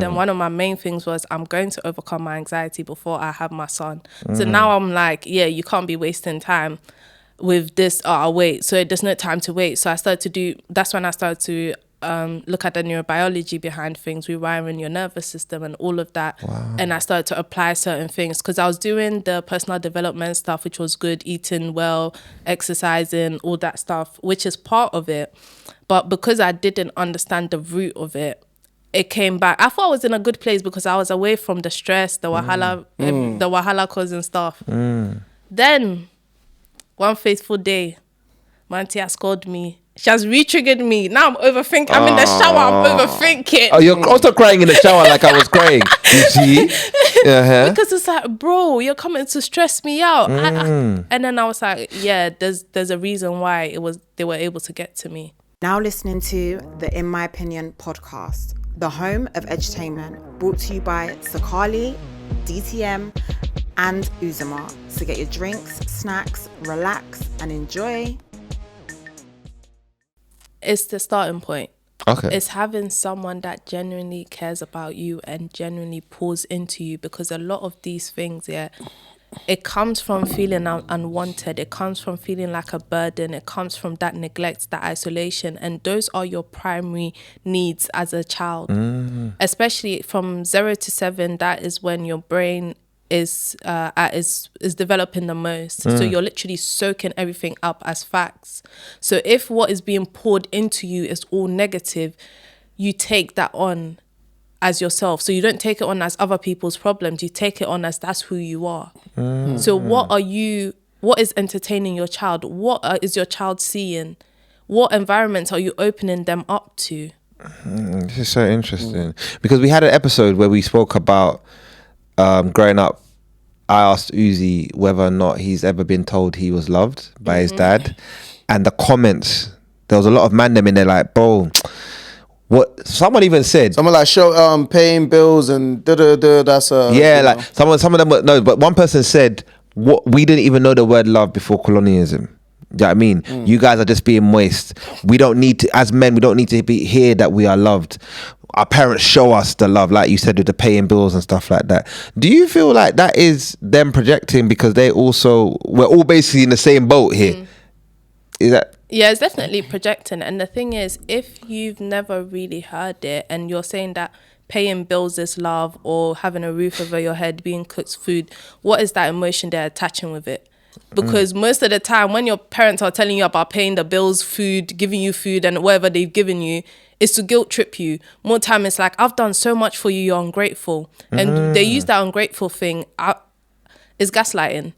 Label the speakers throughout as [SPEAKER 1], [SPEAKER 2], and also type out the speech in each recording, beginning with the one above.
[SPEAKER 1] then one of my main things was I'm going to overcome my anxiety before I have my son. So now I'm like, yeah, you can't be wasting time with this. Oh, I'll wait. So there's no time to wait. So that's when I started to look at the neurobiology behind things, rewiring your nervous system and all of that.
[SPEAKER 2] Wow.
[SPEAKER 1] And I started to apply certain things because I was doing the personal development stuff, which was good, eating well, exercising, all that stuff, which is part of it. But because I didn't understand the root of it, it came back. I thought I was in a good place because I was away from the stress, the wahala causing stuff. Then one fateful day, my auntie has called me. She has re-triggered me. Now I'm overthinking. I'm in the shower. I'm overthinking.
[SPEAKER 2] Oh, you're also crying in the shower like I was crying. You see? Uh-huh.
[SPEAKER 1] Because it's like, bro, you're coming to stress me out. And then I was like, yeah, there's a reason why they were able to get to me.
[SPEAKER 3] Now listening to the In My Opinion podcast, the home of edutainment, brought to you by Sakali, DTM, and Uzuma. So get your drinks, snacks, relax, and enjoy.
[SPEAKER 1] It's the starting point.
[SPEAKER 2] Okay.
[SPEAKER 1] It's having someone that genuinely cares about you and genuinely pours into you, because a lot of these things, it comes from feeling unwanted. It comes from feeling like a burden. It comes from that neglect, that isolation. And those are your primary needs as a child. Especially from 0 to 7, that is when your brain is developing the most. So you're literally soaking everything up as facts. So if what is being poured into you is all negative, you take that on as yourself. So you don't take it on as other people's problems. You take it on as that's who you are. So what is entertaining your child? What is your child seeing? What environments are you opening them up to?
[SPEAKER 2] This is so interesting because we had an episode where we spoke about growing up. I asked Uzi whether or not he's ever been told he was loved by his dad, and the comments, there was a lot of man them in there like, bro, what someone even said,
[SPEAKER 4] someone like show paying bills and that's
[SPEAKER 2] some of them were, no, but one person said, what, we didn't even know the word love before colonialism. Do you know what I mean? You guys are just being moist. We don't need to, as men, we don't need to be here that we are loved. Our parents show us the love, like you said, with the paying bills and stuff like that. Do you feel like that is them projecting because we're all basically in the same boat here? Is that?
[SPEAKER 1] Yeah, it's definitely projecting. And the thing is, if you've never really heard it and you're saying that paying bills is love, or having a roof over your head, being cooked food, what is that emotion they're attaching with it? Because most of the time when your parents are telling you about paying the bills, food, giving you food and whatever they've given you, is to guilt trip you. More time it's like, I've done so much for you, you're ungrateful. And they use that ungrateful thing is gaslighting.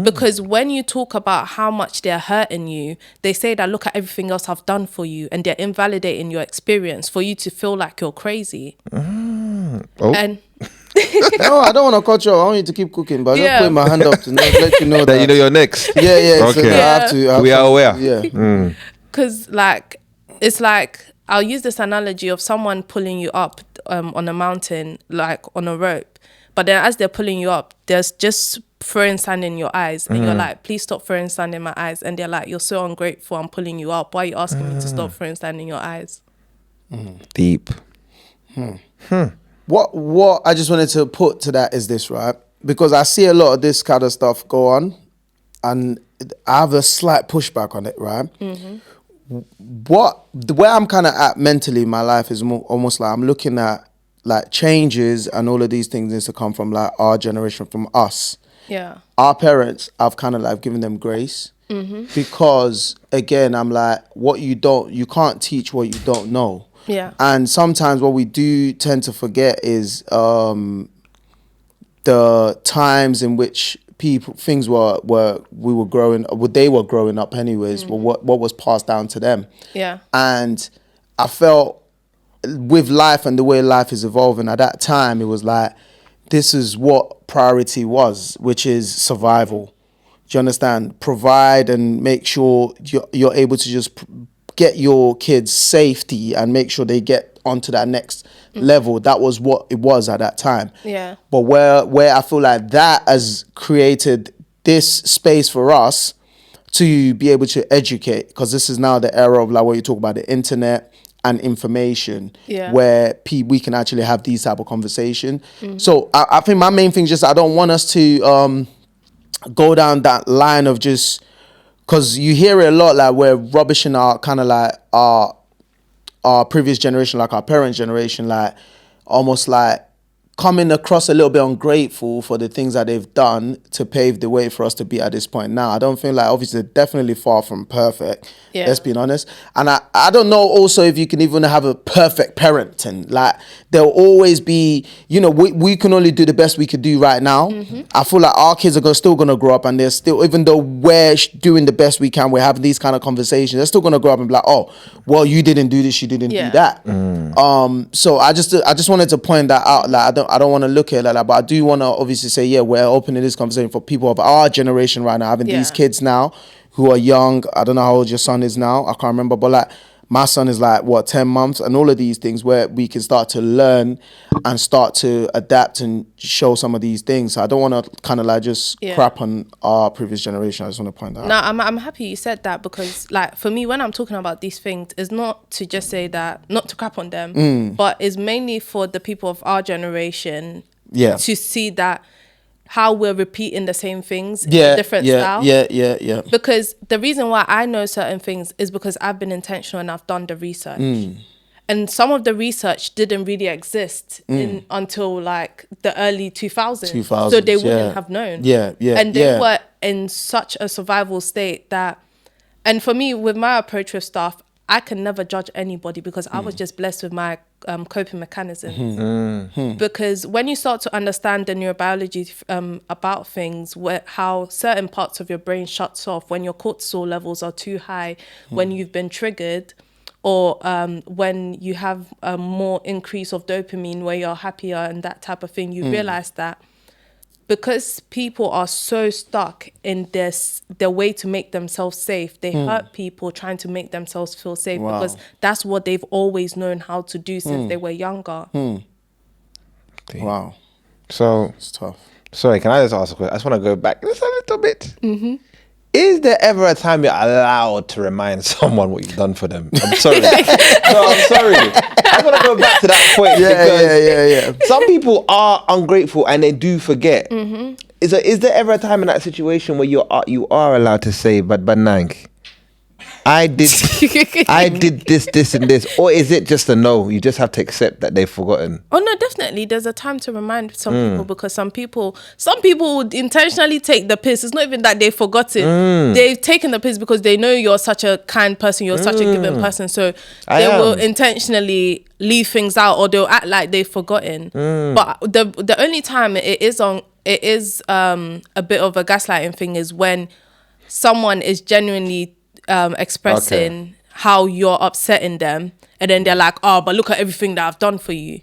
[SPEAKER 1] Because when you talk about how much they're hurting you, they say that look at everything else I've done for you, and they're invalidating your experience for you to feel like you're crazy. And
[SPEAKER 4] no, I don't want to cut you off. I want you to keep cooking, but I'm just putting my hand up to let you know that
[SPEAKER 2] you know you're next.
[SPEAKER 4] Yeah.
[SPEAKER 2] Okay.
[SPEAKER 4] So I have to.
[SPEAKER 2] We are aware.
[SPEAKER 4] Yeah.
[SPEAKER 1] Because it's like, I'll use this analogy of someone pulling you up on a mountain, like on a rope. But then as they're pulling you up, there's just throwing sand in your eyes. And you're like, please stop throwing sand in my eyes. And they're like, you're so ungrateful, I'm pulling you up. Why are you asking me to stop throwing sand in your eyes?
[SPEAKER 2] Deep.
[SPEAKER 4] What I just wanted to put to that is this, right? Because I see a lot of this kind of stuff go on, and I have a slight pushback on it, right? Where I'm kind of at mentally in my life is almost like I'm looking at like changes and all of these things needs to come from like our generation, from us.
[SPEAKER 1] Yeah.
[SPEAKER 4] Our parents, I've kind of like given them grace because again, I'm like, you can't teach what you don't know.
[SPEAKER 1] Yeah.
[SPEAKER 4] And sometimes what we do tend to forget is the times in which things they were growing up anyways, what was passed down to them.
[SPEAKER 1] Yeah.
[SPEAKER 4] And I felt with life and the way life is evolving at that time, it was like, this is what priority was, which is survival. Do you understand? Provide and make sure you're able to just get your kids safety and make sure they get onto that next level. That was what it was at that time.
[SPEAKER 1] Yeah.
[SPEAKER 4] But where I feel like that has created this space for us to be able to educate, because this is now the era of like what you talk about, the internet and information
[SPEAKER 1] Yeah.
[SPEAKER 4] where we can actually have these type of conversation. So I think my main thing is just I don't want us to go down that line of just, because you hear it a lot, like we're rubbishing our kind of like our previous generation, like our parents' generation, like almost like coming across a little bit ungrateful for the things that they've done to pave the way for us to be at this point now. I don't feel like, obviously, they're definitely far from perfect.
[SPEAKER 1] Yeah.
[SPEAKER 4] Let's be honest. And I don't know also if you can even have a perfect parenting. Like, there'll always be, you know, we can only do the best we could do right now. I feel like our kids are still going to grow up, and they're still, even though we're doing the best we can, we're having these kind of conversations, they're still going to grow up and be like, oh, well, you didn't do this, you didn't do that. So I just wanted to point that out. Like, I don't want to look at it like that, but I do want to obviously say, yeah, we're opening this conversation for people of our generation right now, having these kids now who are young. I don't know how old your son is now. I can't remember, but like my son is like 10 months, and all of these things where we can start to learn and start to adapt and show some of these things. So I don't want to kind of like just crap on our previous generation. I just want to point that out.
[SPEAKER 1] No, I'm happy you said that, because like for me, when I'm talking about these things, it's not to just say that, not to crap on them, but it's mainly for the people of our generation to see that how we're repeating the same things in a different style.
[SPEAKER 4] Yeah.
[SPEAKER 1] Because the reason why I know certain things is because I've been intentional and I've done the research. And some of the research didn't really exist until like the early 2000s. So they wouldn't have known. And they were in such a survival state that, and for me, with my approach with stuff, I can never judge anybody because I was just blessed with my coping mechanisms. Because when you start to understand the neurobiology about things, how certain parts of your brain shuts off when your cortisol levels are too high, when you've been triggered, or when you have a more increase of dopamine where you're happier and that type of thing, you realize that because people are so stuck in their way to make themselves safe, they hurt people trying to make themselves feel safe because that's what they've always known how to do since they were younger.
[SPEAKER 4] Wow.
[SPEAKER 2] So
[SPEAKER 4] It's tough.
[SPEAKER 2] sorry, can I just ask a question? I just want to go back just a little bit. Is there ever a time you're allowed to remind someone what you've done for them? I'm sorry. No, I'm sorry. I want to go back to that point because some people are ungrateful and they do forget. Is there ever a time in that situation where you are allowed to say, but Nank, I did this and this, or is it just a no? You just have to accept that they've forgotten.
[SPEAKER 1] Oh no, definitely. There's a time to remind some people, because some people would intentionally take the piss. It's not even that they've forgotten. They've taken the piss because they know you're such a kind person, you're such a giving person. So they will intentionally leave things out, or they'll act like they've forgotten. But the only time it is a bit of a gaslighting thing is when someone is genuinely expressing how you're upsetting them, and then they're like, oh, but look at everything that I've done for you.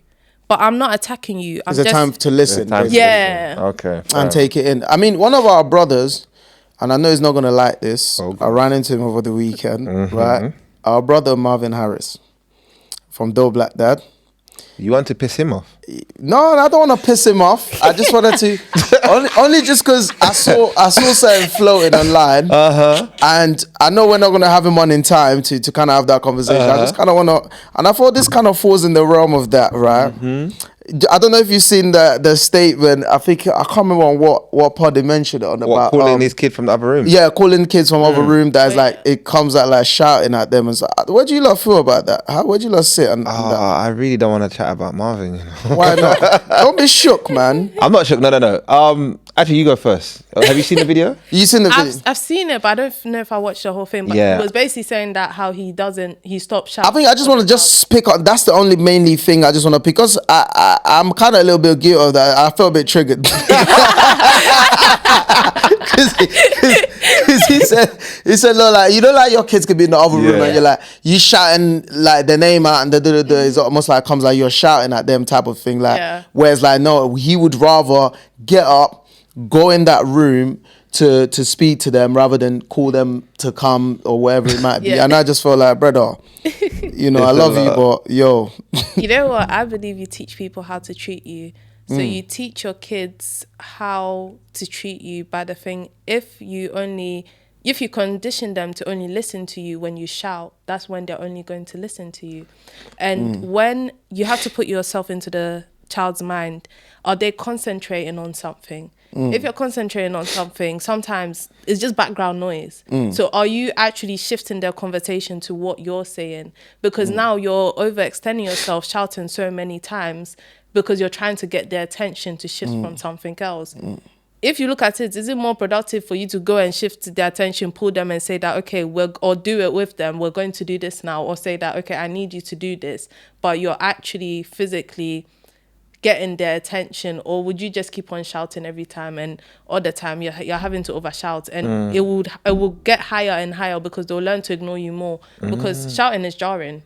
[SPEAKER 1] But I'm not attacking you.
[SPEAKER 4] It's a time to listen.
[SPEAKER 2] Okay.
[SPEAKER 4] And take it in. I mean, one of our brothers, and I know he's not going to like this, I ran into him over the weekend, right? Our brother Marvin Harris from Doe Black Dad.
[SPEAKER 2] You want to piss him off?
[SPEAKER 4] No, I don't want to piss him off. I just wanted to, only just because I saw something floating online, and I know we're not going to have him on in time to kind of have that conversation. I just kind of want to, and I thought this kind of falls in the realm of that, right? I don't know if you've seen the statement. I think I can't remember on what pod they mentioned it on about
[SPEAKER 2] calling his kid from the other room.
[SPEAKER 4] Yeah, calling kids from other room. That's like it comes out like shouting at them. And so, what do you lot feel about that? Where do you lot sit on that?
[SPEAKER 2] I really don't want to chat about Marvin. You know?
[SPEAKER 4] Why not? Don't be shook, man.
[SPEAKER 2] I'm not shook. No. Actually, you go first. Have you seen the video?
[SPEAKER 4] You seen the video?
[SPEAKER 1] I've seen it, but I don't know if I watched the whole thing. But he was basically saying that how he stopped shouting.
[SPEAKER 4] I think I just want to just pick up. That's the only mainly thing I just want to pick, because I'm kind of a little bit guilty of that. I felt a bit triggered. Because he said, look, like, you know, like your kids could be in the other room and you're like, you shouting like their name out and it's almost like comes like you're shouting at them type of thing. Like, whereas like, no, he would rather get up, go in that room to speak to them rather than call them to come or whatever it might be. And I just felt like, brother, you know, I love you, but yo.
[SPEAKER 1] You know what? I believe you teach people how to treat you. So you teach your kids how to treat you by the thing. If you only if you condition them to only listen to you when you shout, that's when they're only going to listen to you. And when you have to put yourself into the child's mind, are they concentrating on something? If you're concentrating on something, sometimes it's just background noise. So are you actually shifting their conversation to what you're saying? Because now you're overextending yourself, shouting so many times because you're trying to get their attention to shift from something else. If you look at it, is it more productive for you to go and shift their attention, pull them and say that, okay, or do it with them, we're going to do this now, or say that, okay, I need you to do this, but you're actually physically getting their attention? Or would you just keep on shouting every time, and all the time you're having to overshout, and it will get higher and higher because they'll learn to ignore you more, because shouting is jarring,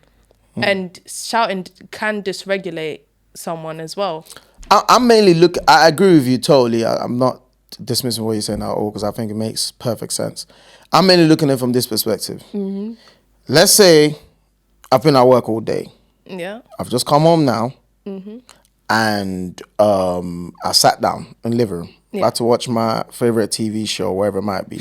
[SPEAKER 1] and shouting can dysregulate someone as well.
[SPEAKER 4] I'm mainly I agree with you totally. I'm not dismissing what you're saying at all, because I think it makes perfect sense. I'm mainly looking at it from this perspective. Let's say I've been at work all day.
[SPEAKER 1] Yeah.
[SPEAKER 4] I've just come home now, and I sat down in the living room, about to watch my favorite TV show, wherever it might be.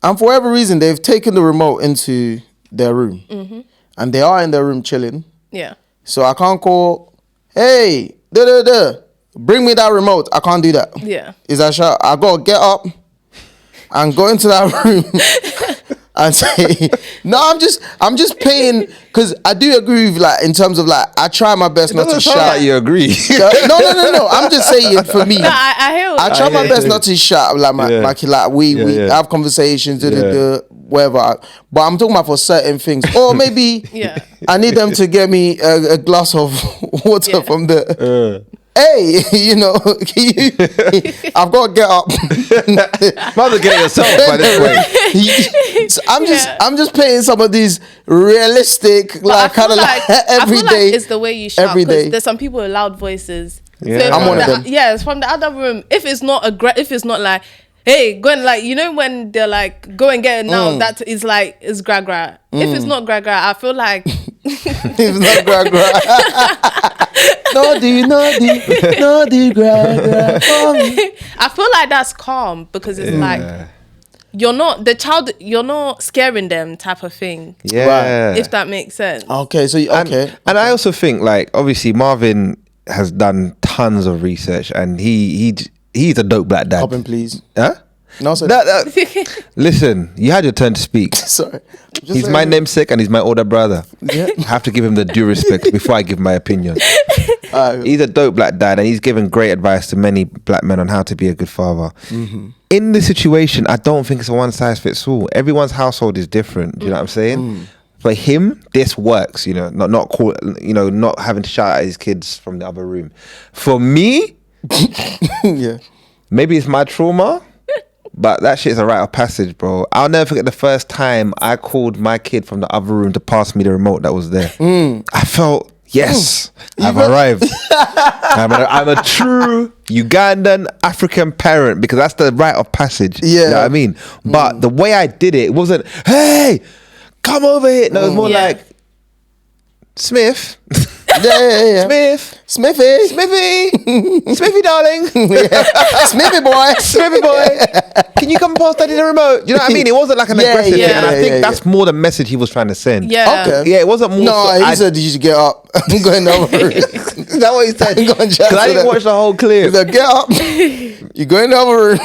[SPEAKER 4] And for whatever reason, they've taken the remote into their room, and they are in their room chilling.
[SPEAKER 1] Yeah.
[SPEAKER 4] So I can't call, hey, bring me that remote. I can't do that.
[SPEAKER 1] Yeah.
[SPEAKER 4] Is that shout? I gotta get up and go into that room and say, no, I'm just paying, because I do agree with, like, in terms of, like, I try my best not to shout.
[SPEAKER 2] Like you agree.
[SPEAKER 4] No. I'm just saying, for me,
[SPEAKER 1] No, I hear.
[SPEAKER 4] I try my best not to shout. Like my kid, like we have conversations, whatever. But I'm talking about for certain things, or maybe I need them to get me a glass of water from the. Hey, I've got to get up.
[SPEAKER 2] Might as get it yourself by this way.
[SPEAKER 4] So I'm just playing some of these realistic, like, kind of like every day.
[SPEAKER 1] Like it's the way you shout.
[SPEAKER 4] Every day.
[SPEAKER 1] There's some people with loud voices.
[SPEAKER 2] Yeah.
[SPEAKER 1] So
[SPEAKER 4] I'm one of them.
[SPEAKER 1] Yeah, it's from the other room. If it's not if it's not like, hey, go and, like, when they're like, go and get it now, that is like, it's gra gra. If it's not gra gra, I feel like
[SPEAKER 4] it's not gra gra. No, do gra gra for me.
[SPEAKER 1] I feel like that's calm, because it's like you're not scaring them type of thing.
[SPEAKER 2] Yeah.
[SPEAKER 1] If that makes sense.
[SPEAKER 4] Okay, so
[SPEAKER 2] and I also think, like, obviously Marvin has done tons of research, and he's a dope black dad.
[SPEAKER 4] Hop in, please.
[SPEAKER 2] Huh?
[SPEAKER 4] No, sir.
[SPEAKER 2] Listen, you had your turn to speak.
[SPEAKER 4] Sorry.
[SPEAKER 2] He's my namesake and he's my older brother.
[SPEAKER 4] Yeah.
[SPEAKER 2] I have to give him the due respect before I give my opinion. He's a dope black dad, and he's given great advice to many black men on how to be a good father. In this situation, I don't think it's a one size fits all. Everyone's household is different. Do you know what I'm saying? For him, this works. Not having to shout at his kids from the other room. For me, maybe it's my trauma. But that shit's a rite of passage, bro. I'll never forget the first time I called my kid from the other room to pass me the remote that was there. I felt, yes, I've arrived. I'm a true Ugandan African parent, because that's the rite of passage. You know what I mean? But the way I did it wasn't, hey, come over here. No, it was more like, Smith. Smithy, darling.
[SPEAKER 4] Smithy boy.
[SPEAKER 2] Can you come past Daddy the remote? You know what I mean? It wasn't like an aggressive thing, and I think that's more the message he was trying to send.
[SPEAKER 1] Yeah.
[SPEAKER 4] Okay.
[SPEAKER 2] Yeah, it wasn't more.
[SPEAKER 4] No, he said you should get up. I'm going over.
[SPEAKER 2] Is that what he said?
[SPEAKER 4] Because
[SPEAKER 2] I didn't watch the whole clip.
[SPEAKER 4] He said, get up. You're going over.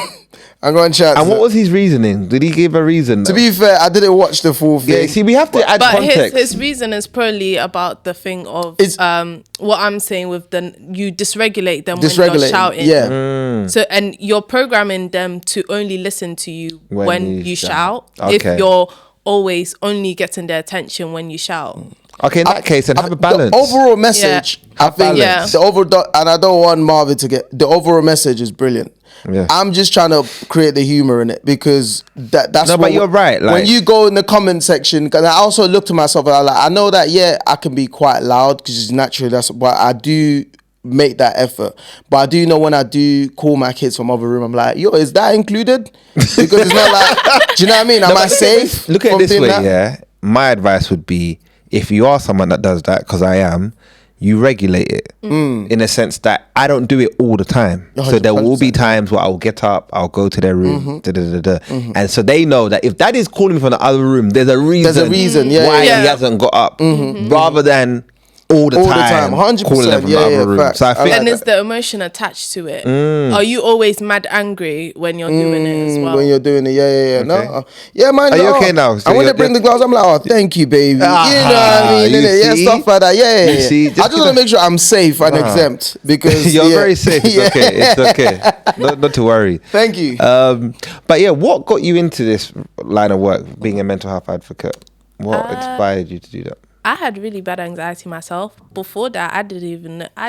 [SPEAKER 4] I'm going to chat.
[SPEAKER 2] And what was his reasoning? Did he give a reason?
[SPEAKER 4] To be fair, I didn't watch the full thing.
[SPEAKER 2] Yeah, see, we have to add context.
[SPEAKER 1] But his reason is probably about the thing of what I'm saying with you dysregulate them when you're shouting.
[SPEAKER 4] Yeah.
[SPEAKER 1] So, and you're programming them to only listen to you when you shout.
[SPEAKER 2] Okay.
[SPEAKER 1] If you're always only getting their attention when you shout.
[SPEAKER 2] Okay, in that case, then have a balance.
[SPEAKER 4] The overall message, I think, and I don't want Marvin to get, the overall message is brilliant.
[SPEAKER 2] Yeah.
[SPEAKER 4] I'm just trying to create the humor in it, because that's
[SPEAKER 2] no, but you're right. Like,
[SPEAKER 4] when you go in the comment section, because I also look to myself and I know that I can be quite loud, because it's naturally but I do make that effort. But I do know when I do call my kids from other room, I'm like, yo, is that included? Because it's not like, do you know what I mean? Am I safe?
[SPEAKER 2] Look at it this way, My advice would be, if you are someone that does that, because I am, you regulate it in a sense that I don't do it all the time. So there will be times where I'll get up, I'll go to their room, and so they know that if Daddy's calling me from the other room, there's a reason. Why he hasn't got up, rather than all the time,
[SPEAKER 4] 100%.
[SPEAKER 2] calling them from the other room.
[SPEAKER 4] Facts.
[SPEAKER 2] So I think
[SPEAKER 1] And is the emotion attached to it? Are you always mad angry when you're doing it as well?
[SPEAKER 4] When you're doing it, yeah. No, yeah, man.
[SPEAKER 2] Are you okay now? So
[SPEAKER 4] and when they bring the glass, I'm like, oh, thank you, baby. You know what I mean?
[SPEAKER 2] you
[SPEAKER 4] Yeah,
[SPEAKER 2] see?
[SPEAKER 4] stuff like that. Yeah.
[SPEAKER 2] You see?
[SPEAKER 4] I just want to make sure I'm safe and exempt because
[SPEAKER 2] you're very safe. It's okay. Not to worry.
[SPEAKER 4] Thank you.
[SPEAKER 2] But yeah, what got you into this line of work, being a mental health advocate? What inspired you to do that?
[SPEAKER 1] I had really bad anxiety myself. Before that, I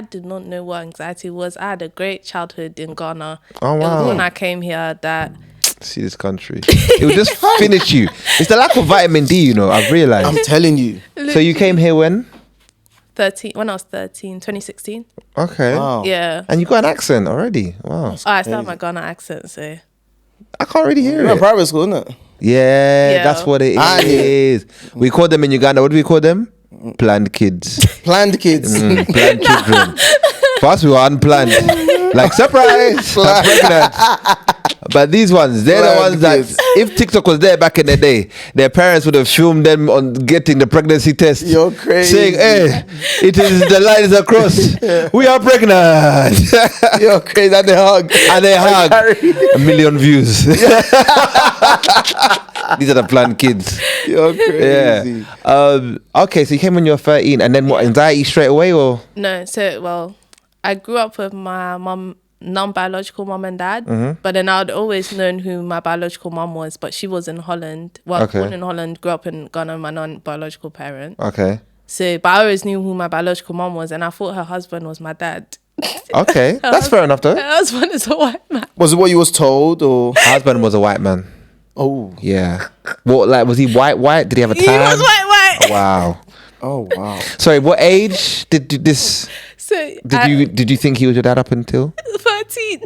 [SPEAKER 1] did not know what anxiety was. I had a great childhood in Ghana.
[SPEAKER 2] Oh, wow.
[SPEAKER 1] It was when I came here that...
[SPEAKER 2] See this country. It will just finish you. It's the lack of vitamin D, I've realised.
[SPEAKER 4] I'm telling you.
[SPEAKER 2] So you came here when?
[SPEAKER 1] When I was 13, 2016.
[SPEAKER 2] Okay.
[SPEAKER 4] Wow.
[SPEAKER 1] Yeah.
[SPEAKER 2] And you got an accent already. Wow.
[SPEAKER 1] Oh, I still have my Ghana accent, so...
[SPEAKER 2] I can't really hear
[SPEAKER 4] You're in
[SPEAKER 2] it.
[SPEAKER 4] private school, isn't it?
[SPEAKER 2] Yeah, that's what it is. We call them in Uganda, what do we call them? Planned kids.
[SPEAKER 4] Planned kids.
[SPEAKER 2] Planned children. First we were unplanned. Like, surprise! I'm pregnant. But these ones, they're the ones that, if TikTok was there back in the day, their parents would have filmed them on getting the pregnancy test.
[SPEAKER 4] You're crazy.
[SPEAKER 2] Saying, hey, the line is across. We are pregnant.
[SPEAKER 4] You're crazy. And they hug.
[SPEAKER 2] And they hug. 1 million views. These are the planned kids.
[SPEAKER 4] You're crazy.
[SPEAKER 2] Yeah. Okay, so you came when you were 13, and then what, anxiety straight away, or?
[SPEAKER 1] No, I grew up with my non-biological mum and dad, but then I'd always known who my biological mum was, but she was in Holland. Well, born in Holland, grew up in Ghana, my non-biological parent.
[SPEAKER 2] Okay.
[SPEAKER 1] So, but I always knew who my biological mum was, and I thought her husband was my dad.
[SPEAKER 2] Okay, that's fair enough, though.
[SPEAKER 1] Her husband is a white man.
[SPEAKER 4] Was it what you was told, or?
[SPEAKER 2] Her husband was a white man.
[SPEAKER 4] Oh.
[SPEAKER 2] Yeah. What, like, was he white? Did he have a tan?
[SPEAKER 1] He was white.
[SPEAKER 2] Wow.
[SPEAKER 4] Oh, wow.
[SPEAKER 2] Sorry, what age did this...
[SPEAKER 1] So
[SPEAKER 2] Did you think he was your dad up until
[SPEAKER 1] 13?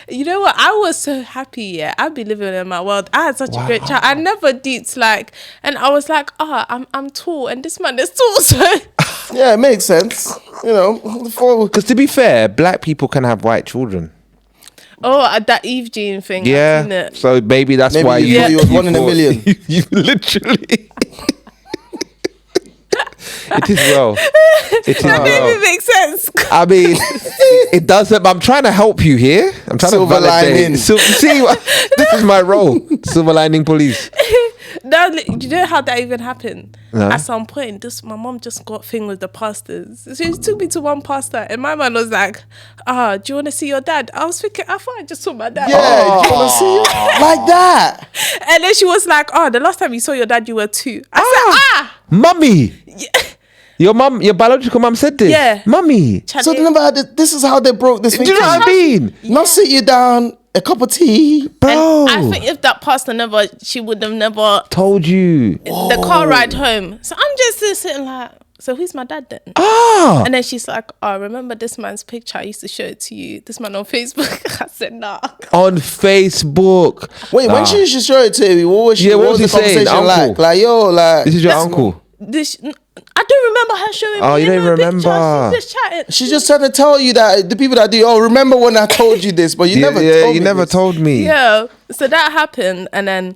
[SPEAKER 1] You know what? I was so happy. Yeah, I'd be living in my world. I had such a great child. I never deeped and I was like, I'm tall, and this man is tall. So
[SPEAKER 4] yeah, it makes sense.
[SPEAKER 2] Because to be fair, black people can have white children.
[SPEAKER 1] Oh, that Eve gene thing.
[SPEAKER 2] Yeah.
[SPEAKER 1] I've seen it.
[SPEAKER 2] So maybe that's
[SPEAKER 4] Maybe
[SPEAKER 2] why
[SPEAKER 4] you was one in a million.
[SPEAKER 2] You literally. It is well.
[SPEAKER 1] That maybe makes sense.
[SPEAKER 2] I mean, it doesn't. But I'm trying to help you here. I'm trying
[SPEAKER 4] Silver
[SPEAKER 2] to validate.
[SPEAKER 4] lining.
[SPEAKER 2] See, this is my role. Silver lining police.
[SPEAKER 1] Now, you know how that even happened?
[SPEAKER 2] No.
[SPEAKER 1] At some point, my mom just got thing with the pastors. So she took me to one pastor, and my man was like, do you want to see your dad? I was thinking, I thought I just saw my dad.
[SPEAKER 4] Yeah, do you want to see it? Like that?
[SPEAKER 1] And then she was like, the last time you saw your dad, you were 2. I said,
[SPEAKER 2] Mummy.
[SPEAKER 1] Yeah.
[SPEAKER 2] Your biological mum said this?
[SPEAKER 1] Yeah.
[SPEAKER 2] Mummy.
[SPEAKER 4] So they never had this is how they broke this thing.
[SPEAKER 2] Do you know what I mean?
[SPEAKER 4] Not sit you down, a cup of tea.
[SPEAKER 2] Bro.
[SPEAKER 1] And I think if that pastor she would have never
[SPEAKER 2] told you.
[SPEAKER 1] the car ride home. So I'm just sitting like, so who's my dad then? And then she's like, remember this man's picture? I used to show it to you. This man on Facebook. I said, nah.
[SPEAKER 2] On Facebook.
[SPEAKER 4] Wait, when she used to show it to you, what was the
[SPEAKER 2] saying?
[SPEAKER 4] conversation like? Like,
[SPEAKER 2] this is your uncle.
[SPEAKER 1] I don't remember her showing me.
[SPEAKER 2] Oh, you don't remember?
[SPEAKER 1] She's just chatting.
[SPEAKER 4] She's just trying to tell you that the people that do. Remember when I told you this? But you never told me.
[SPEAKER 2] You never told me.
[SPEAKER 1] Yeah. So that happened, and then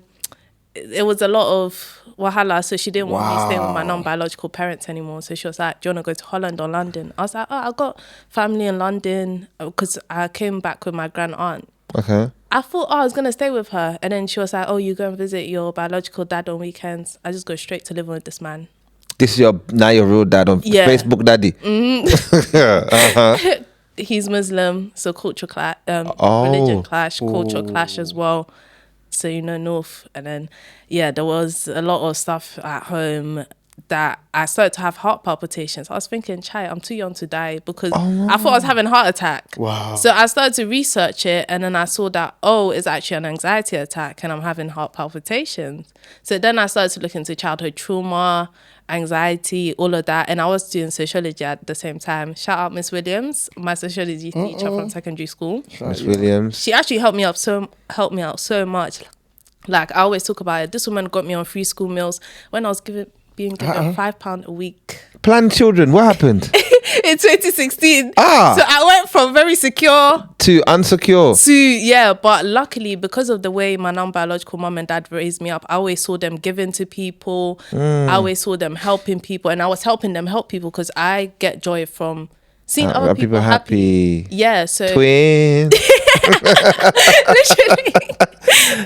[SPEAKER 1] it was a lot of wahala. So she didn't want me staying with my non-biological parents anymore. So she was like, "Do you want to go to Holland or London?" I was like, "I got family in London," because I came back with my grand aunt.
[SPEAKER 2] Okay.
[SPEAKER 1] I thought I was gonna stay with her, and then she was like, "You go and visit your biological dad on weekends." I just go straight to living with this man.
[SPEAKER 2] This is your real dad on Facebook daddy.
[SPEAKER 1] He's Muslim, so culture clash, religion clash, culture clash as well. So North, and then there was a lot of stuff at home that I started to have heart palpitations. I was thinking, I'm too young to die, because I thought I was having a heart attack.
[SPEAKER 4] Wow.
[SPEAKER 1] So I started to research it, and then I saw that, it's actually an anxiety attack, and I'm having heart palpitations. So then I started to look into childhood trauma, anxiety, all of that. And I was doing sociology at the same time. Shout out Miss Williams, my sociology teacher from secondary school.
[SPEAKER 2] Miss Williams.
[SPEAKER 1] She actually helped me out so much. Like, I always talk about it. This woman got me on free school meals when I was being given £5 a week.
[SPEAKER 2] Planned children, what happened?
[SPEAKER 1] in 2016.
[SPEAKER 2] Ah.
[SPEAKER 1] So I went from very secure
[SPEAKER 2] To unsecure.
[SPEAKER 1] to, but luckily because of the way my non-biological mom and dad raised me up, I always saw them giving to people. I always saw them helping people, and I was helping them help people because I get joy from seeing other people happy. Yeah, so
[SPEAKER 2] Twin.
[SPEAKER 1] literally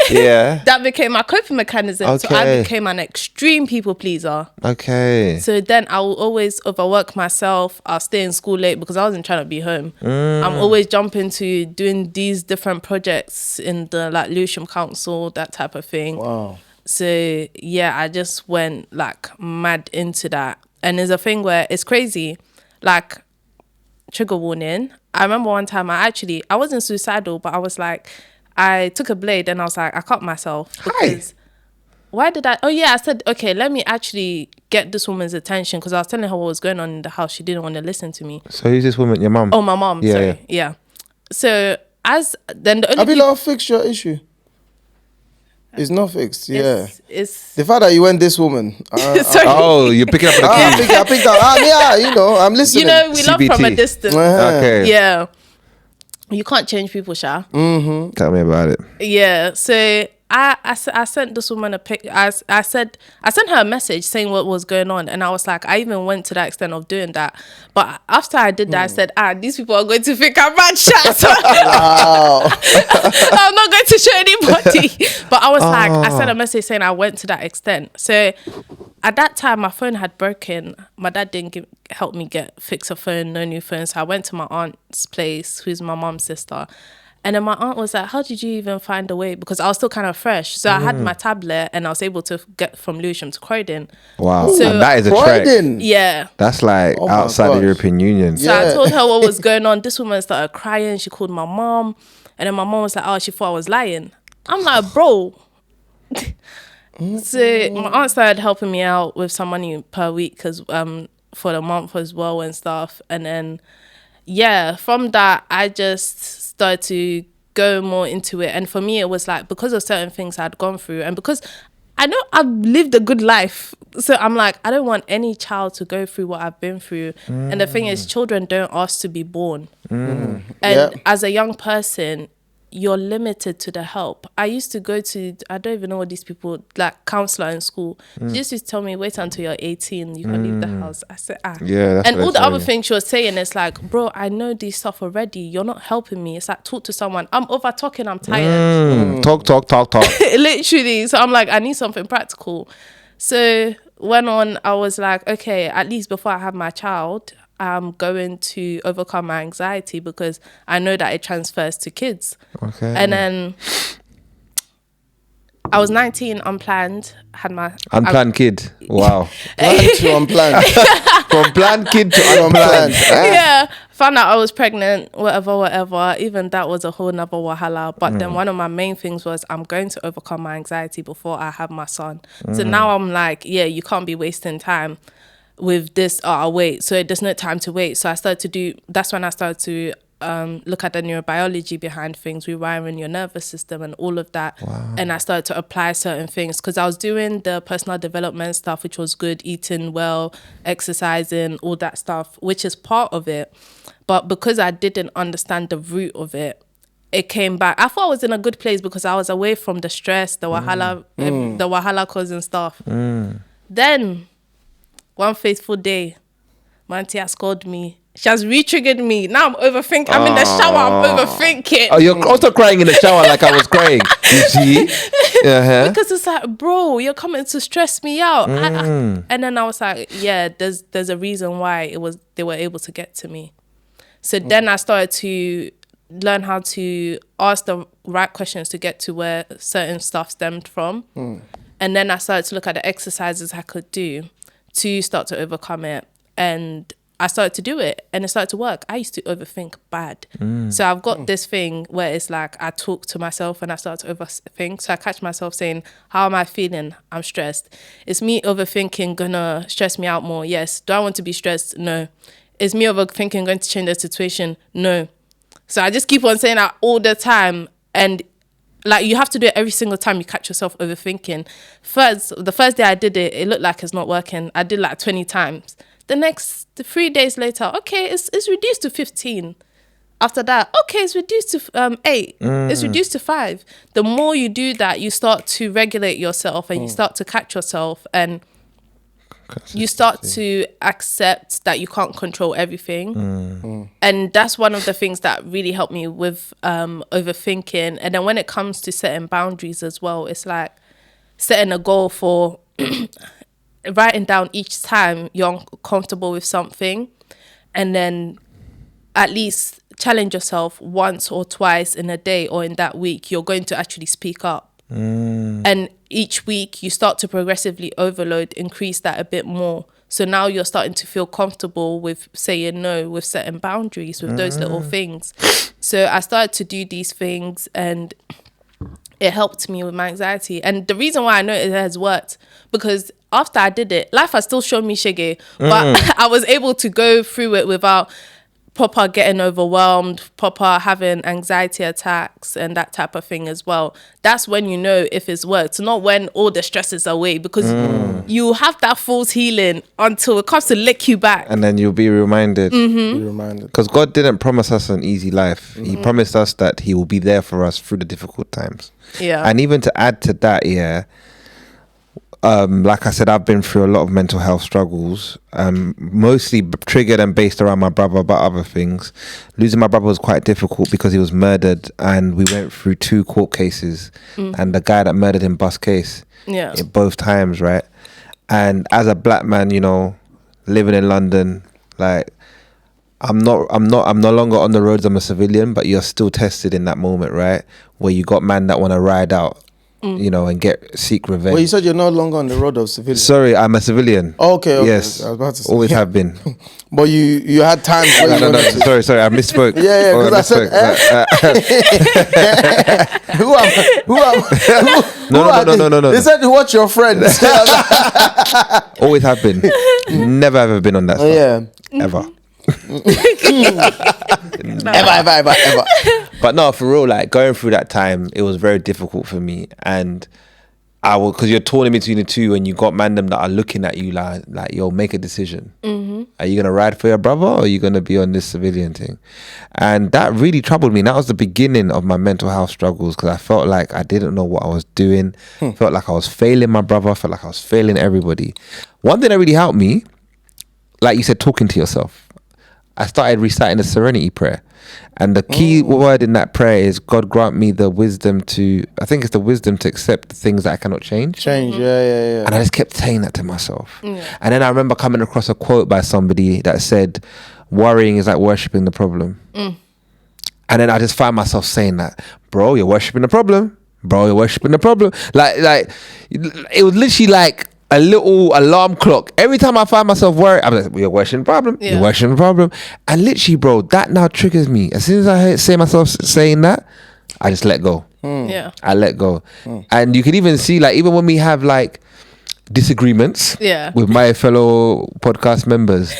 [SPEAKER 2] Yeah.
[SPEAKER 1] that became my coping mechanism. So I
[SPEAKER 2] Okay.
[SPEAKER 1] became an extreme people pleaser.
[SPEAKER 2] Okay.
[SPEAKER 1] So then I will always overwork myself. I'll stay in school late because I wasn't trying to be home. I'm always jumping to doing these different projects in the like Lewisham Council, that type of thing.
[SPEAKER 4] Wow.
[SPEAKER 1] So yeah, I just went like mad into that. And there's a thing where it's crazy, like trigger warning. I remember one time I wasn't suicidal, but I was like, I took a blade and I was like, I cut myself because why did I? Oh yeah, I said, okay, let me actually get this woman's attention because I was telling her what was going on in the house. She didn't want to listen to me.
[SPEAKER 2] So who's this woman? Your mum?
[SPEAKER 1] Oh, my mom.
[SPEAKER 2] Yeah,
[SPEAKER 1] Sorry. Yeah. So then the only
[SPEAKER 4] Have you not fixed your issue? It's not fixed. Yeah.
[SPEAKER 1] it's
[SPEAKER 4] The fact that you went this woman.
[SPEAKER 1] sorry.
[SPEAKER 2] Oh, you're picking up the
[SPEAKER 4] I
[SPEAKER 2] keys.
[SPEAKER 4] picked up. I'm listening.
[SPEAKER 1] You know, we love from a
[SPEAKER 2] CBT.
[SPEAKER 1] distance.
[SPEAKER 2] Okay.
[SPEAKER 1] Yeah. You can't change people, Sha.
[SPEAKER 2] Tell me about it.
[SPEAKER 1] Yeah. So I sent this woman a pic. I sent her a message saying what was going on, and I was like, I even went to that extent of doing that. But after I did that, I said, these people are going to think I'm bad, Sha. So
[SPEAKER 4] Wow.
[SPEAKER 1] I'm not going to show anybody. But I was like, I sent a message saying I went to that extent. So at that time, my phone had broken. My dad didn't help me fix a phone, no new phone. So I went to my aunt's place, who's my mom's sister. And then my aunt was like, how did you even find a way? Because I was still kind of fresh. So I had my tablet and I was able to get from Lewisham to Croydon.
[SPEAKER 2] Wow.
[SPEAKER 1] So-
[SPEAKER 2] and that is a trek.
[SPEAKER 4] Croydon.
[SPEAKER 1] Yeah.
[SPEAKER 2] That's like
[SPEAKER 4] Oh my
[SPEAKER 2] outside the
[SPEAKER 4] gosh.
[SPEAKER 2] European Union.
[SPEAKER 1] So I
[SPEAKER 4] Yeah.
[SPEAKER 1] told her what was going on. This woman started crying. She called my mom. And then my mom was like, oh, she thought I was lying. I'm like, bro. So my aunt started helping me out with some money per week because for the month as well and stuff. And then, yeah, from that, I just started to go more into it. And for me, it was like, because of certain things I'd gone through and because I know I've lived a good life. So I'm like, I don't want any child to go through what I've been through. And the thing is, children don't ask to be born. And
[SPEAKER 4] Yeah.
[SPEAKER 1] as a young person, you're limited to the help. I used to go to, I don't even know what these people, like counselor in school. She just used to tell me, wait until you're 18, you can leave the house. I said,
[SPEAKER 2] Yeah, that's
[SPEAKER 1] and
[SPEAKER 2] what
[SPEAKER 1] all
[SPEAKER 2] they
[SPEAKER 1] the other
[SPEAKER 2] say.
[SPEAKER 1] things she was saying is like, bro, I know this stuff already. You're not helping me. It's like, talk to someone. I'm over talking. I'm tired.
[SPEAKER 2] Talk.
[SPEAKER 1] Literally. So I'm like, I need something practical. So went on, I was like, okay, at least before I have my child, I'm going to overcome my anxiety because I know that it transfers to kids.
[SPEAKER 2] Okay.
[SPEAKER 1] And then I was 19, unplanned, had my...
[SPEAKER 2] Unplanned kid. Wow.
[SPEAKER 4] Planned to unplanned.
[SPEAKER 2] From planned kid to
[SPEAKER 4] Unplanned.
[SPEAKER 2] unplanned.
[SPEAKER 1] Yeah, found out I was pregnant, whatever. Even that was a whole nother wahala. But then one of my main things was I'm going to overcome my anxiety before I have my son. So now I'm like, yeah, you can't be wasting time with this. Oh, I'll wait. So there's no time to wait. So that's when I started to look at the neurobiology behind things, rewiring your nervous system and all of that. And I started to apply certain things because I was doing the personal development stuff, which was good, eating well, exercising, all that stuff, which is part of it. But because I didn't understand the root of it, it came back. I thought I was in a good place because I was away from the stress, the wahala causing stuff. Then one fateful day, my auntie has called me. She has re-triggered me. Now I'm overthinking. I'm in the shower. I'm overthinking.
[SPEAKER 2] Oh, you're also crying in the shower like I was crying. You see? Uh-huh.
[SPEAKER 1] Because it's like, bro, you're coming to stress me out. And then I was like, yeah, there's a reason why they were able to get to me. So then I started to learn how to ask the right questions to get to where certain stuff stemmed from. And then I started to look at the exercises I could do to start to overcome it. And I started to do it and it started to work. I used to overthink bad. So I've got this thing where it's like I talk to myself and I start to overthink. So I catch myself saying, how am I feeling? I'm stressed. Is me overthinking gonna stress me out more? Yes. Do I want to be stressed? No. Is me overthinking going to change the situation? No. So I just keep on saying that all the time. And like you have to do it every single time you catch yourself overthinking. The first day I did it, it looked like it's not working. I did like 20 times. The 3 days later, okay, it's reduced to 15. After that, okay, it's reduced to 8. It's reduced to 5. The more you do that, you start to regulate yourself and you start to catch yourself, and you start to accept that you can't control everything. And that's one of the things that really helped me with overthinking. And then when it comes to setting boundaries as well, it's like setting a goal for writing down each time you're uncomfortable with something, and then at least challenge yourself once or twice in a day or in that week, you're going to actually speak up. And each week you start to progressively increase that a bit more. So now you're starting to feel comfortable with saying no, with setting boundaries, with those little things. So I started to do these things, and it helped me with my anxiety. And the reason why I know it has worked, because after I did it, life has still shown me shiggy, but I was able to go through it without proper getting overwhelmed, proper having anxiety attacks and that type of thing as well. That's when you know if it's worked, not when all the stress is away, because you have that false healing until it comes to lick you back.
[SPEAKER 2] And then you'll be reminded.
[SPEAKER 4] Be reminded.
[SPEAKER 2] Because God didn't promise us an easy life. He promised us that he will be there for us through the difficult times.
[SPEAKER 1] Yeah.
[SPEAKER 2] And even to add to that, like I said, I've been through a lot of mental health struggles, mostly triggered and based around my brother, but other things. Losing my brother was quite difficult because he was murdered, and we went through 2 court cases, and the guy that murdered him bust case both times, right? And as a black man, you know, living in London, like I'm no longer on the roads. I'm a civilian, but you're still tested in that moment, right? Where you got man that want to ride out, you know, and seek revenge.
[SPEAKER 4] Well, you said you're no longer on the road of civilian.
[SPEAKER 2] Sorry, I'm a civilian.
[SPEAKER 4] Okay.
[SPEAKER 2] Yes,
[SPEAKER 4] I was about to say.
[SPEAKER 2] Always have been.
[SPEAKER 4] But you had times where
[SPEAKER 2] No, sorry, I misspoke.
[SPEAKER 4] Yeah,
[SPEAKER 2] Oh,
[SPEAKER 4] because
[SPEAKER 2] No.
[SPEAKER 4] They said watch your friends.
[SPEAKER 2] Always have been. Never ever been on that stuff.
[SPEAKER 4] Yeah.
[SPEAKER 2] Ever.
[SPEAKER 4] Ever.
[SPEAKER 2] But no, for real, like going through that time, it was very difficult for me, and because you're torn in between the two, and you got mandem that are looking at you like yo, make a decision. Are you gonna ride for your brother, or are you gonna be on this civilian thing? And that really troubled me. And that was the beginning of my mental health struggles, because I felt like I didn't know what I was doing. Felt like I was failing my brother. Felt like I was failing everybody. One thing that really helped me, like you said, talking to yourself. I started reciting the Serenity Prayer. And the key word in that prayer is, God grant me the wisdom to accept the things that I cannot change.
[SPEAKER 4] Yeah.
[SPEAKER 2] And I just kept saying that to myself. And then I remember coming across a quote by somebody that said, worrying is like worshipping the problem. And then I just found myself saying that, bro, you're worshipping the problem. Bro, you're worshipping the problem. Like it was literally like a little alarm clock. Every time I find myself worried, I'm like, you're worshipping the problem. You're worshipping the problem. And literally, bro, that now triggers me. As soon as I say myself saying that, I just let go. I let go. And you can even see, like, even when we have like disagreements with my fellow podcast members,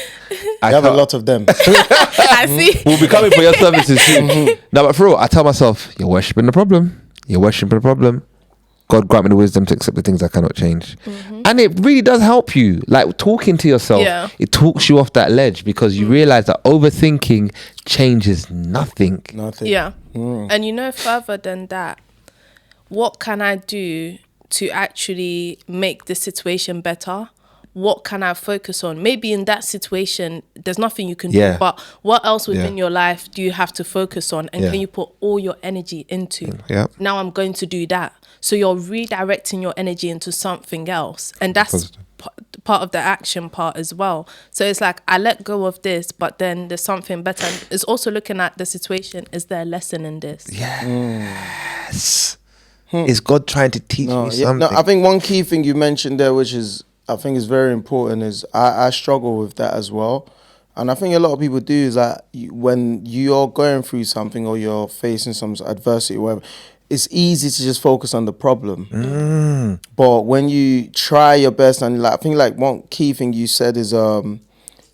[SPEAKER 4] I have a lot of them.
[SPEAKER 1] I see.
[SPEAKER 2] We'll be coming for your services soon. No, but for real, I tell myself, you're worshipping the problem. You're worshipping the problem. God grant me the wisdom to accept the things I cannot change. And it really does help you. Like talking to yourself, it talks you off that ledge, because you realize that overthinking changes nothing.
[SPEAKER 1] Yeah. And you know, further than that, what can I do to actually make the situation better? What can I focus on? Maybe in that situation, there's nothing you can do, but what else within your life do you have to focus on? And can you put all your energy into? Now I'm going to do that. So you're redirecting your energy into something else. And that's part of the action part as well. So it's like, I let go of this, but then there's something better. And it's also looking at the situation. Is there a lesson in this?
[SPEAKER 2] Yes. Is God trying to teach me something?
[SPEAKER 4] No, I think one key thing you mentioned there, which is, I think is very important, is I struggle with that as well. And I think a lot of people do, is that when you're going through something or you're facing some adversity or whatever, it's easy to just focus on the problem. But when you try your best, and like, I think like one key thing you said is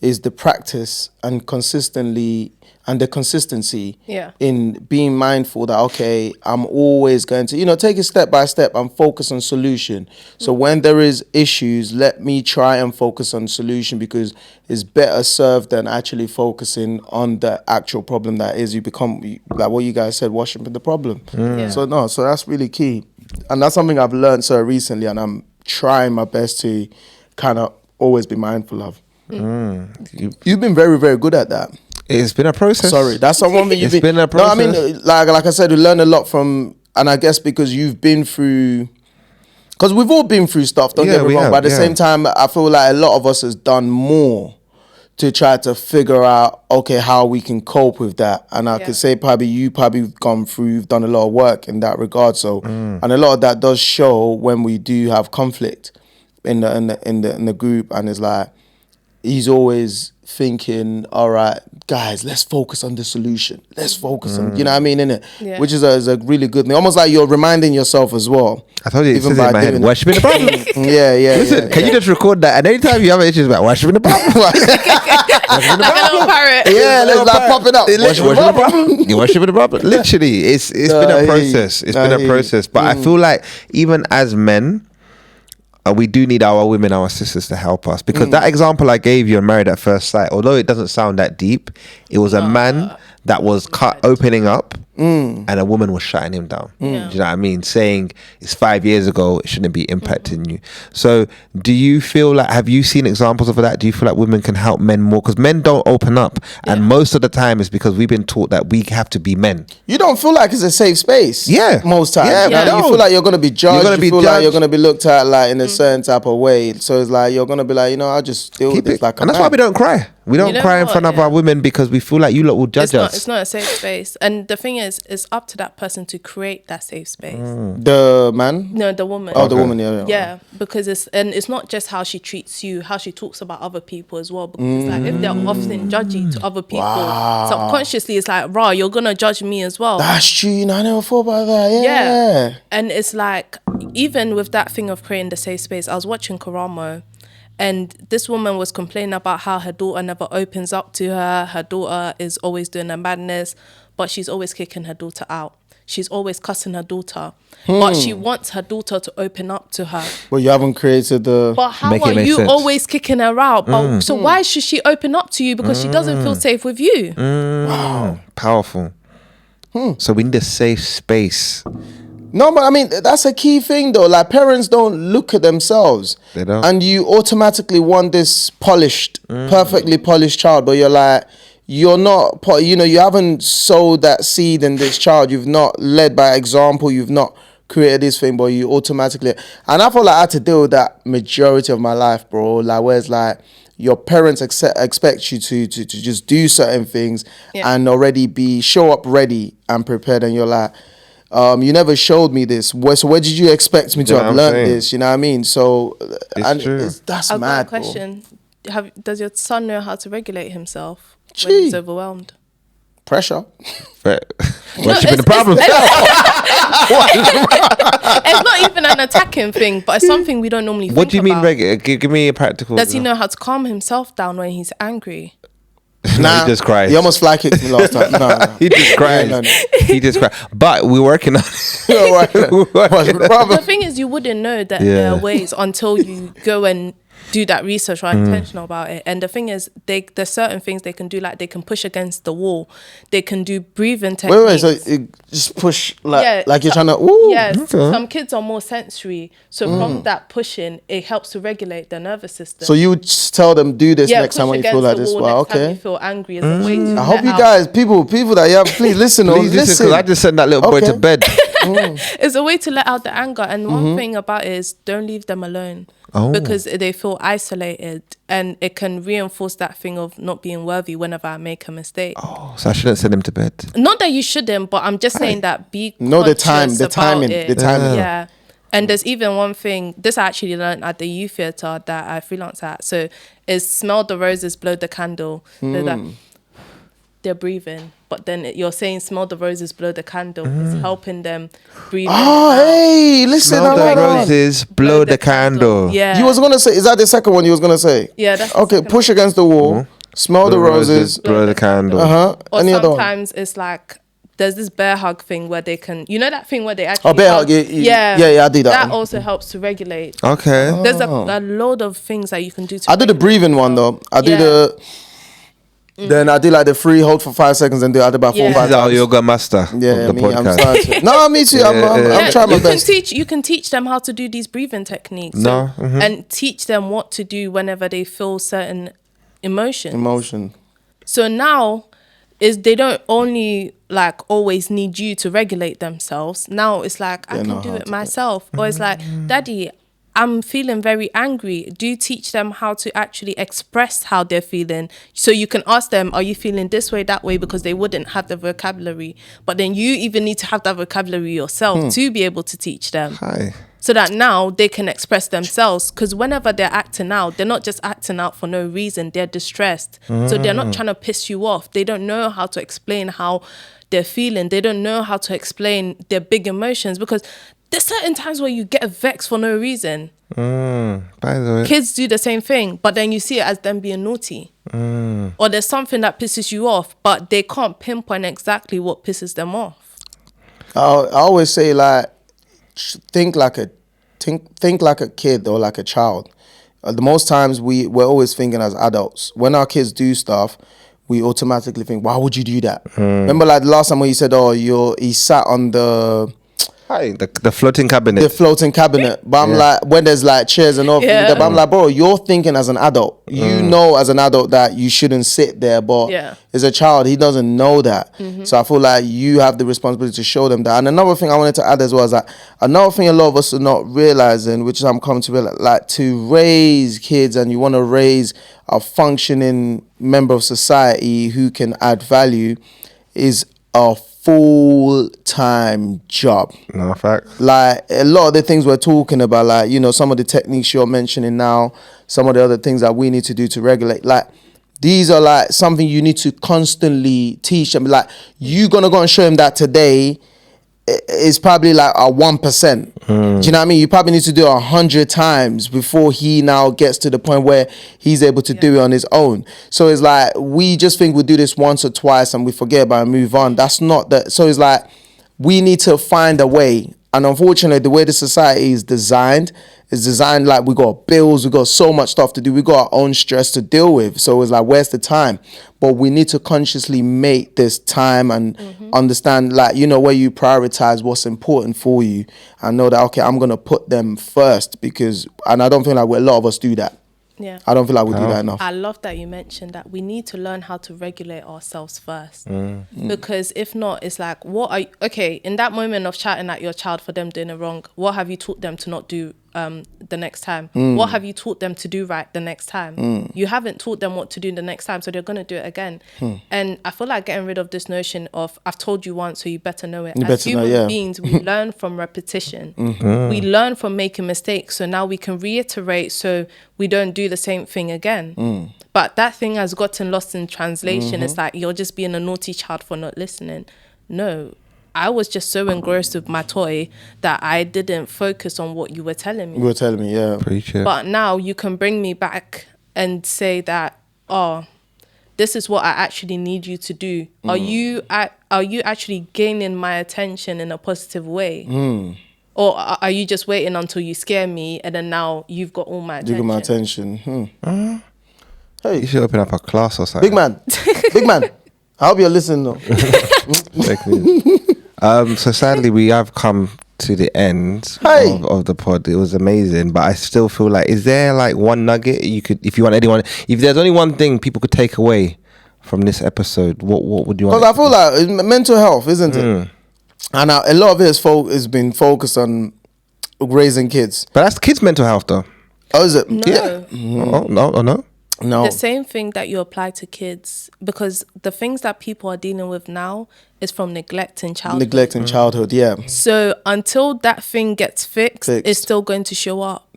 [SPEAKER 4] is the practice and the consistency in being mindful that, okay, I'm always going to, take it step by step and focus on solution. So when there is issues, let me try and focus on solution, because it's better served than actually focusing on the actual problem that is. You become, like what you guys said, worshiping the problem. So that's really key. And that's something I've learned so recently, and I'm trying my best to kind of always be mindful of. You've been very, very good at that.
[SPEAKER 2] It's been a process.
[SPEAKER 4] Sorry, that's not one thing you've
[SPEAKER 2] been a process.
[SPEAKER 4] No, I mean, like I said, we learn a lot from, and I guess because you've been through, because we've all been through stuff, don't get me wrong, but at the same time, I feel like a lot of us has done more to try to figure out, okay, how we can cope with that. And I could say you've gone through, you've done a lot of work in that regard. So, and a lot of that does show when we do have conflict in the group, and it's like, he's always thinking, all right, guys, let's focus on the solution. Let's focus on, you know what I mean, innit? Yeah. Which is a really good thing. Almost like you're reminding yourself as well.
[SPEAKER 2] I told you, even by in my head, worshipping the problem.
[SPEAKER 4] Yeah.
[SPEAKER 2] Listen, can you just record that? And anytime you have issues about worshipping the problem,
[SPEAKER 4] yeah, let's like pop it up.
[SPEAKER 2] Worshiping the problem. You're worshipping the problem. Literally, it's been a process. It's been a process. But I feel like even as men, we do need our women, our sisters to help us, because that example I gave you on Married at First Sight, although it doesn't sound that deep, it was a man that was opening up and a woman was shutting him down. Do you know what I mean? Saying it's 5 years ago, it shouldn't be impacting you. So do you feel like, have you seen examples of that? Do you feel like women can help men more? Because men don't open up, and most of the time it's because we've been taught that we have to be men.
[SPEAKER 4] You don't feel like it's a safe space. Most times.
[SPEAKER 2] You
[SPEAKER 4] feel like you're going to be judged. Like you're going to be looked at like in a certain type of way. So it's like you're going to be like, I'll just deal with this like
[SPEAKER 2] and that's why we don't cry. We don't cry in front of our women, because we feel like you lot will judge us.
[SPEAKER 1] It's not a safe space. And the thing is, it's up to that person to create that safe space.
[SPEAKER 4] The man?
[SPEAKER 1] No, the woman.
[SPEAKER 4] Oh, the woman,
[SPEAKER 1] Yeah, because it's not just how she treats you, how she talks about other people as well. Because like, if they're often judgy to other people, subconsciously it's like, rah, you're going to judge me as well.
[SPEAKER 4] That's true. I never thought about that. Yeah.
[SPEAKER 1] And it's like, even with that thing of creating the safe space, I was watching Karamo, and this woman was complaining about how her daughter never opens up to her. Her daughter is always doing her madness, but she's always kicking her daughter out. She's always cussing her daughter. But she wants her daughter to open up to her.
[SPEAKER 4] But you haven't created the...
[SPEAKER 1] But how are you always kicking her out? But, so why should she open up to you? Because she doesn't feel safe with you.
[SPEAKER 2] Wow. Powerful. So we need a safe space.
[SPEAKER 4] No, but I mean, that's a key thing though. Like, parents don't look at themselves.
[SPEAKER 2] They don't.
[SPEAKER 4] And you automatically want this polished, perfectly polished child, but you're like, you're not, you haven't sowed that seed in this child. You've not led by example. You've not created this thing, but you automatically, and I feel like I had to deal with that majority of my life, bro. Like, where it's like, your parents expect you to just do certain things and already show up ready and prepared, and you're like, you never showed me this. So where did you expect me to have learned this? You know what I mean? So that's
[SPEAKER 1] I've
[SPEAKER 4] mad.
[SPEAKER 1] got a question. Does your son know how to regulate himself
[SPEAKER 4] Gee.
[SPEAKER 1] when he's overwhelmed?
[SPEAKER 4] Pressure.
[SPEAKER 2] Worshipping the problem.
[SPEAKER 1] It's not even an attacking thing, but it's something we don't normally think about.
[SPEAKER 2] What do you mean regulate? Give me a practical.
[SPEAKER 1] Does he know how to calm himself down when he's angry?
[SPEAKER 4] Nah,
[SPEAKER 2] he just cried.
[SPEAKER 4] He almost fly kicked me last time. No.
[SPEAKER 2] He just cried. He just cried. But we're working on it.
[SPEAKER 1] The thing is, you wouldn't know that there are ways until you go and do that research or are intentional about it. And the thing is, there's certain things they can do, like they can push against the wall. They can do breathing techniques.
[SPEAKER 4] Wait, so you just push like you're trying to... Ooh,
[SPEAKER 1] yes, some kids are more sensory. So from that pushing, it helps to regulate their nervous system.
[SPEAKER 4] So you would just tell them, do this next time when you feel like this. Wow, okay.
[SPEAKER 1] Time you feel angry is a way to
[SPEAKER 4] I hope you guys, people that please listen.
[SPEAKER 2] Please listen, because I just sent that little boy to bed.
[SPEAKER 1] It's a way to let out the anger. And one thing about it is, don't leave them alone. Because they feel isolated, and it can reinforce that thing of not being worthy whenever I make a mistake.
[SPEAKER 2] So I shouldn't send him to bed.
[SPEAKER 1] Not that you shouldn't, but I'm just saying that be
[SPEAKER 4] the timing.
[SPEAKER 1] Yeah. And there's even one thing, this I actually learned at the youth theatre that I freelance at. So it's smell the roses, blow the candle. They're breathing, but then you're saying smell the roses, blow the candle. It's helping them breathe.
[SPEAKER 4] Hey, listen.
[SPEAKER 2] Smell the roses, blow the candle.
[SPEAKER 1] Yeah.
[SPEAKER 4] You was going to say, is that the second one you was going to say?
[SPEAKER 1] Yeah, that's
[SPEAKER 4] okay, push against the wall. Smell the roses.
[SPEAKER 2] Blow the candle.
[SPEAKER 1] Or
[SPEAKER 4] Any other one?
[SPEAKER 1] sometimes it's like there's this bear hug thing where they can, you know, that thing where they actually
[SPEAKER 4] Oh, bear hug.
[SPEAKER 1] hug?
[SPEAKER 4] Yeah, I do that.
[SPEAKER 1] That
[SPEAKER 4] one.
[SPEAKER 1] also helps to regulate.
[SPEAKER 2] Okay.
[SPEAKER 1] There's a load of things that you can do to
[SPEAKER 4] I do the
[SPEAKER 1] regulate
[SPEAKER 4] breathing one
[SPEAKER 1] yourself.
[SPEAKER 4] though. I do then I do like the free hold for 5 seconds and do it about 4 or
[SPEAKER 1] Yeah.
[SPEAKER 4] 5
[SPEAKER 2] This is our
[SPEAKER 4] times.
[SPEAKER 2] yoga master.
[SPEAKER 4] Yeah,
[SPEAKER 2] of the
[SPEAKER 4] me, I'm
[SPEAKER 2] podcast.
[SPEAKER 4] starting to. No, me too. I'm
[SPEAKER 1] Yeah,
[SPEAKER 4] trying my best.
[SPEAKER 1] You can teach them how to do these breathing techniques.
[SPEAKER 2] No,
[SPEAKER 1] And teach them what to do whenever they feel certain emotions.
[SPEAKER 4] Emotion.
[SPEAKER 1] So now is they don't only like always need you to regulate themselves. Now it's like I
[SPEAKER 4] They know
[SPEAKER 1] can do
[SPEAKER 4] how
[SPEAKER 1] it
[SPEAKER 4] to.
[SPEAKER 1] myself. Or it's like, Daddy, I'm feeling very angry. Do you teach them how to actually express how they're feeling? So you can ask them, are you feeling this way, that way? Because they wouldn't have the vocabulary. But then you even need to have that vocabulary yourself to be able to teach them.
[SPEAKER 2] Hi.
[SPEAKER 1] So that now they can express themselves. Because whenever they're acting out, they're not just acting out for no reason. They're distressed. So they're not trying to piss you off. They don't know how to explain how they're feeling. They don't know how to explain their big emotions. Because there's certain times where you get vexed for no reason.
[SPEAKER 2] By the way.
[SPEAKER 1] Kids do the same thing, but then you see it as them being naughty. Or there's something that pisses you off, but they can't pinpoint exactly what pisses them off.
[SPEAKER 4] I always say like think like a kid or like a child. The most times we're always thinking as adults. When our kids do stuff, we automatically think, why would you do that? Remember like the last time when you said, he sat on the
[SPEAKER 2] The floating cabinet.
[SPEAKER 4] the floating cabinet. But I'm like, when there's like chairs and all,
[SPEAKER 1] Yeah.
[SPEAKER 4] but I'm like, bro, you're thinking as an adult. You know as an adult that you shouldn't sit there, but
[SPEAKER 1] Yeah.
[SPEAKER 4] as a child, he doesn't know that. So I feel like you have the responsibility to show them that. And another thing I wanted to add as well is that another thing a lot of us are not realizing, which I'm coming to realize, like to raise kids and you want to raise a functioning member of society who can add value is a full-time job.
[SPEAKER 2] No, fact.
[SPEAKER 4] Like a lot of the things we're talking about, like, you know, some of the techniques you're mentioning now, some of the other things that we need to do to regulate, like these are like something you need to constantly teach them. Like you're gonna go and show him that today is probably like a 1%. Do you know what I mean? You probably need to do it 100 times before he now gets to the point where he's able to do it on his own. So it's like we just think we do this once or twice and we forget about it and move on. That's not that. So it's like we need to find a way. And unfortunately, the way the society is designed like we got bills, we got so much stuff to do, we got our own stress to deal with. So it's like, where's the time? But we need to consciously make this time and understand, like, you know, where you prioritize what's important for you and know that, okay, I'm going to put them first and I don't feel like a lot of us do that.
[SPEAKER 1] Yeah.
[SPEAKER 4] I don't feel like we do that enough.
[SPEAKER 1] I love that you mentioned that we need to learn how to regulate ourselves first. Because if not, it's like, in that moment of shouting at your child for them doing it wrong, what have you taught them to not do the next time? What have you taught them to do right the next time? You haven't taught them what to do the next time, so they're going to do it again. And I feel like getting rid of this notion of, I've told you once, so you better know it. As human beings, we learn from repetition. We learn from making mistakes, so now we can reiterate so we don't do the same thing again. But that thing has gotten lost in translation. It's like, you're just being a naughty child for not listening. No, I was just so engrossed with my toy that I didn't focus on what you were telling me.
[SPEAKER 4] You were telling me, yeah.
[SPEAKER 2] Preach it.
[SPEAKER 1] But now you can bring me back and say that, this is what I actually need you to do. Are you actually gaining my attention in a positive way? Or are you just waiting until you scare me and then now you've got all my attention?
[SPEAKER 4] You got my attention. Hey,
[SPEAKER 2] You should open up a class or something.
[SPEAKER 4] big man. I hope you're listening though.
[SPEAKER 2] Fake news. So sadly, we have come to the end of the pod. It was amazing, but I still feel like, is there like one nugget you could, if there's only one thing people could take away from this episode, what would you want?
[SPEAKER 4] Because I feel like it's mental health, isn't it? And a lot of it has been focused on raising kids.
[SPEAKER 2] But that's kids' mental health, though.
[SPEAKER 4] Oh, is it?
[SPEAKER 1] No.
[SPEAKER 4] Yeah.
[SPEAKER 2] Oh, no.
[SPEAKER 4] No.
[SPEAKER 1] The same thing that you apply to kids, because the things that people are dealing with now is from neglect in childhood.
[SPEAKER 4] Neglecting childhood, yeah.
[SPEAKER 1] So until that thing gets fixed, it's still going to show up.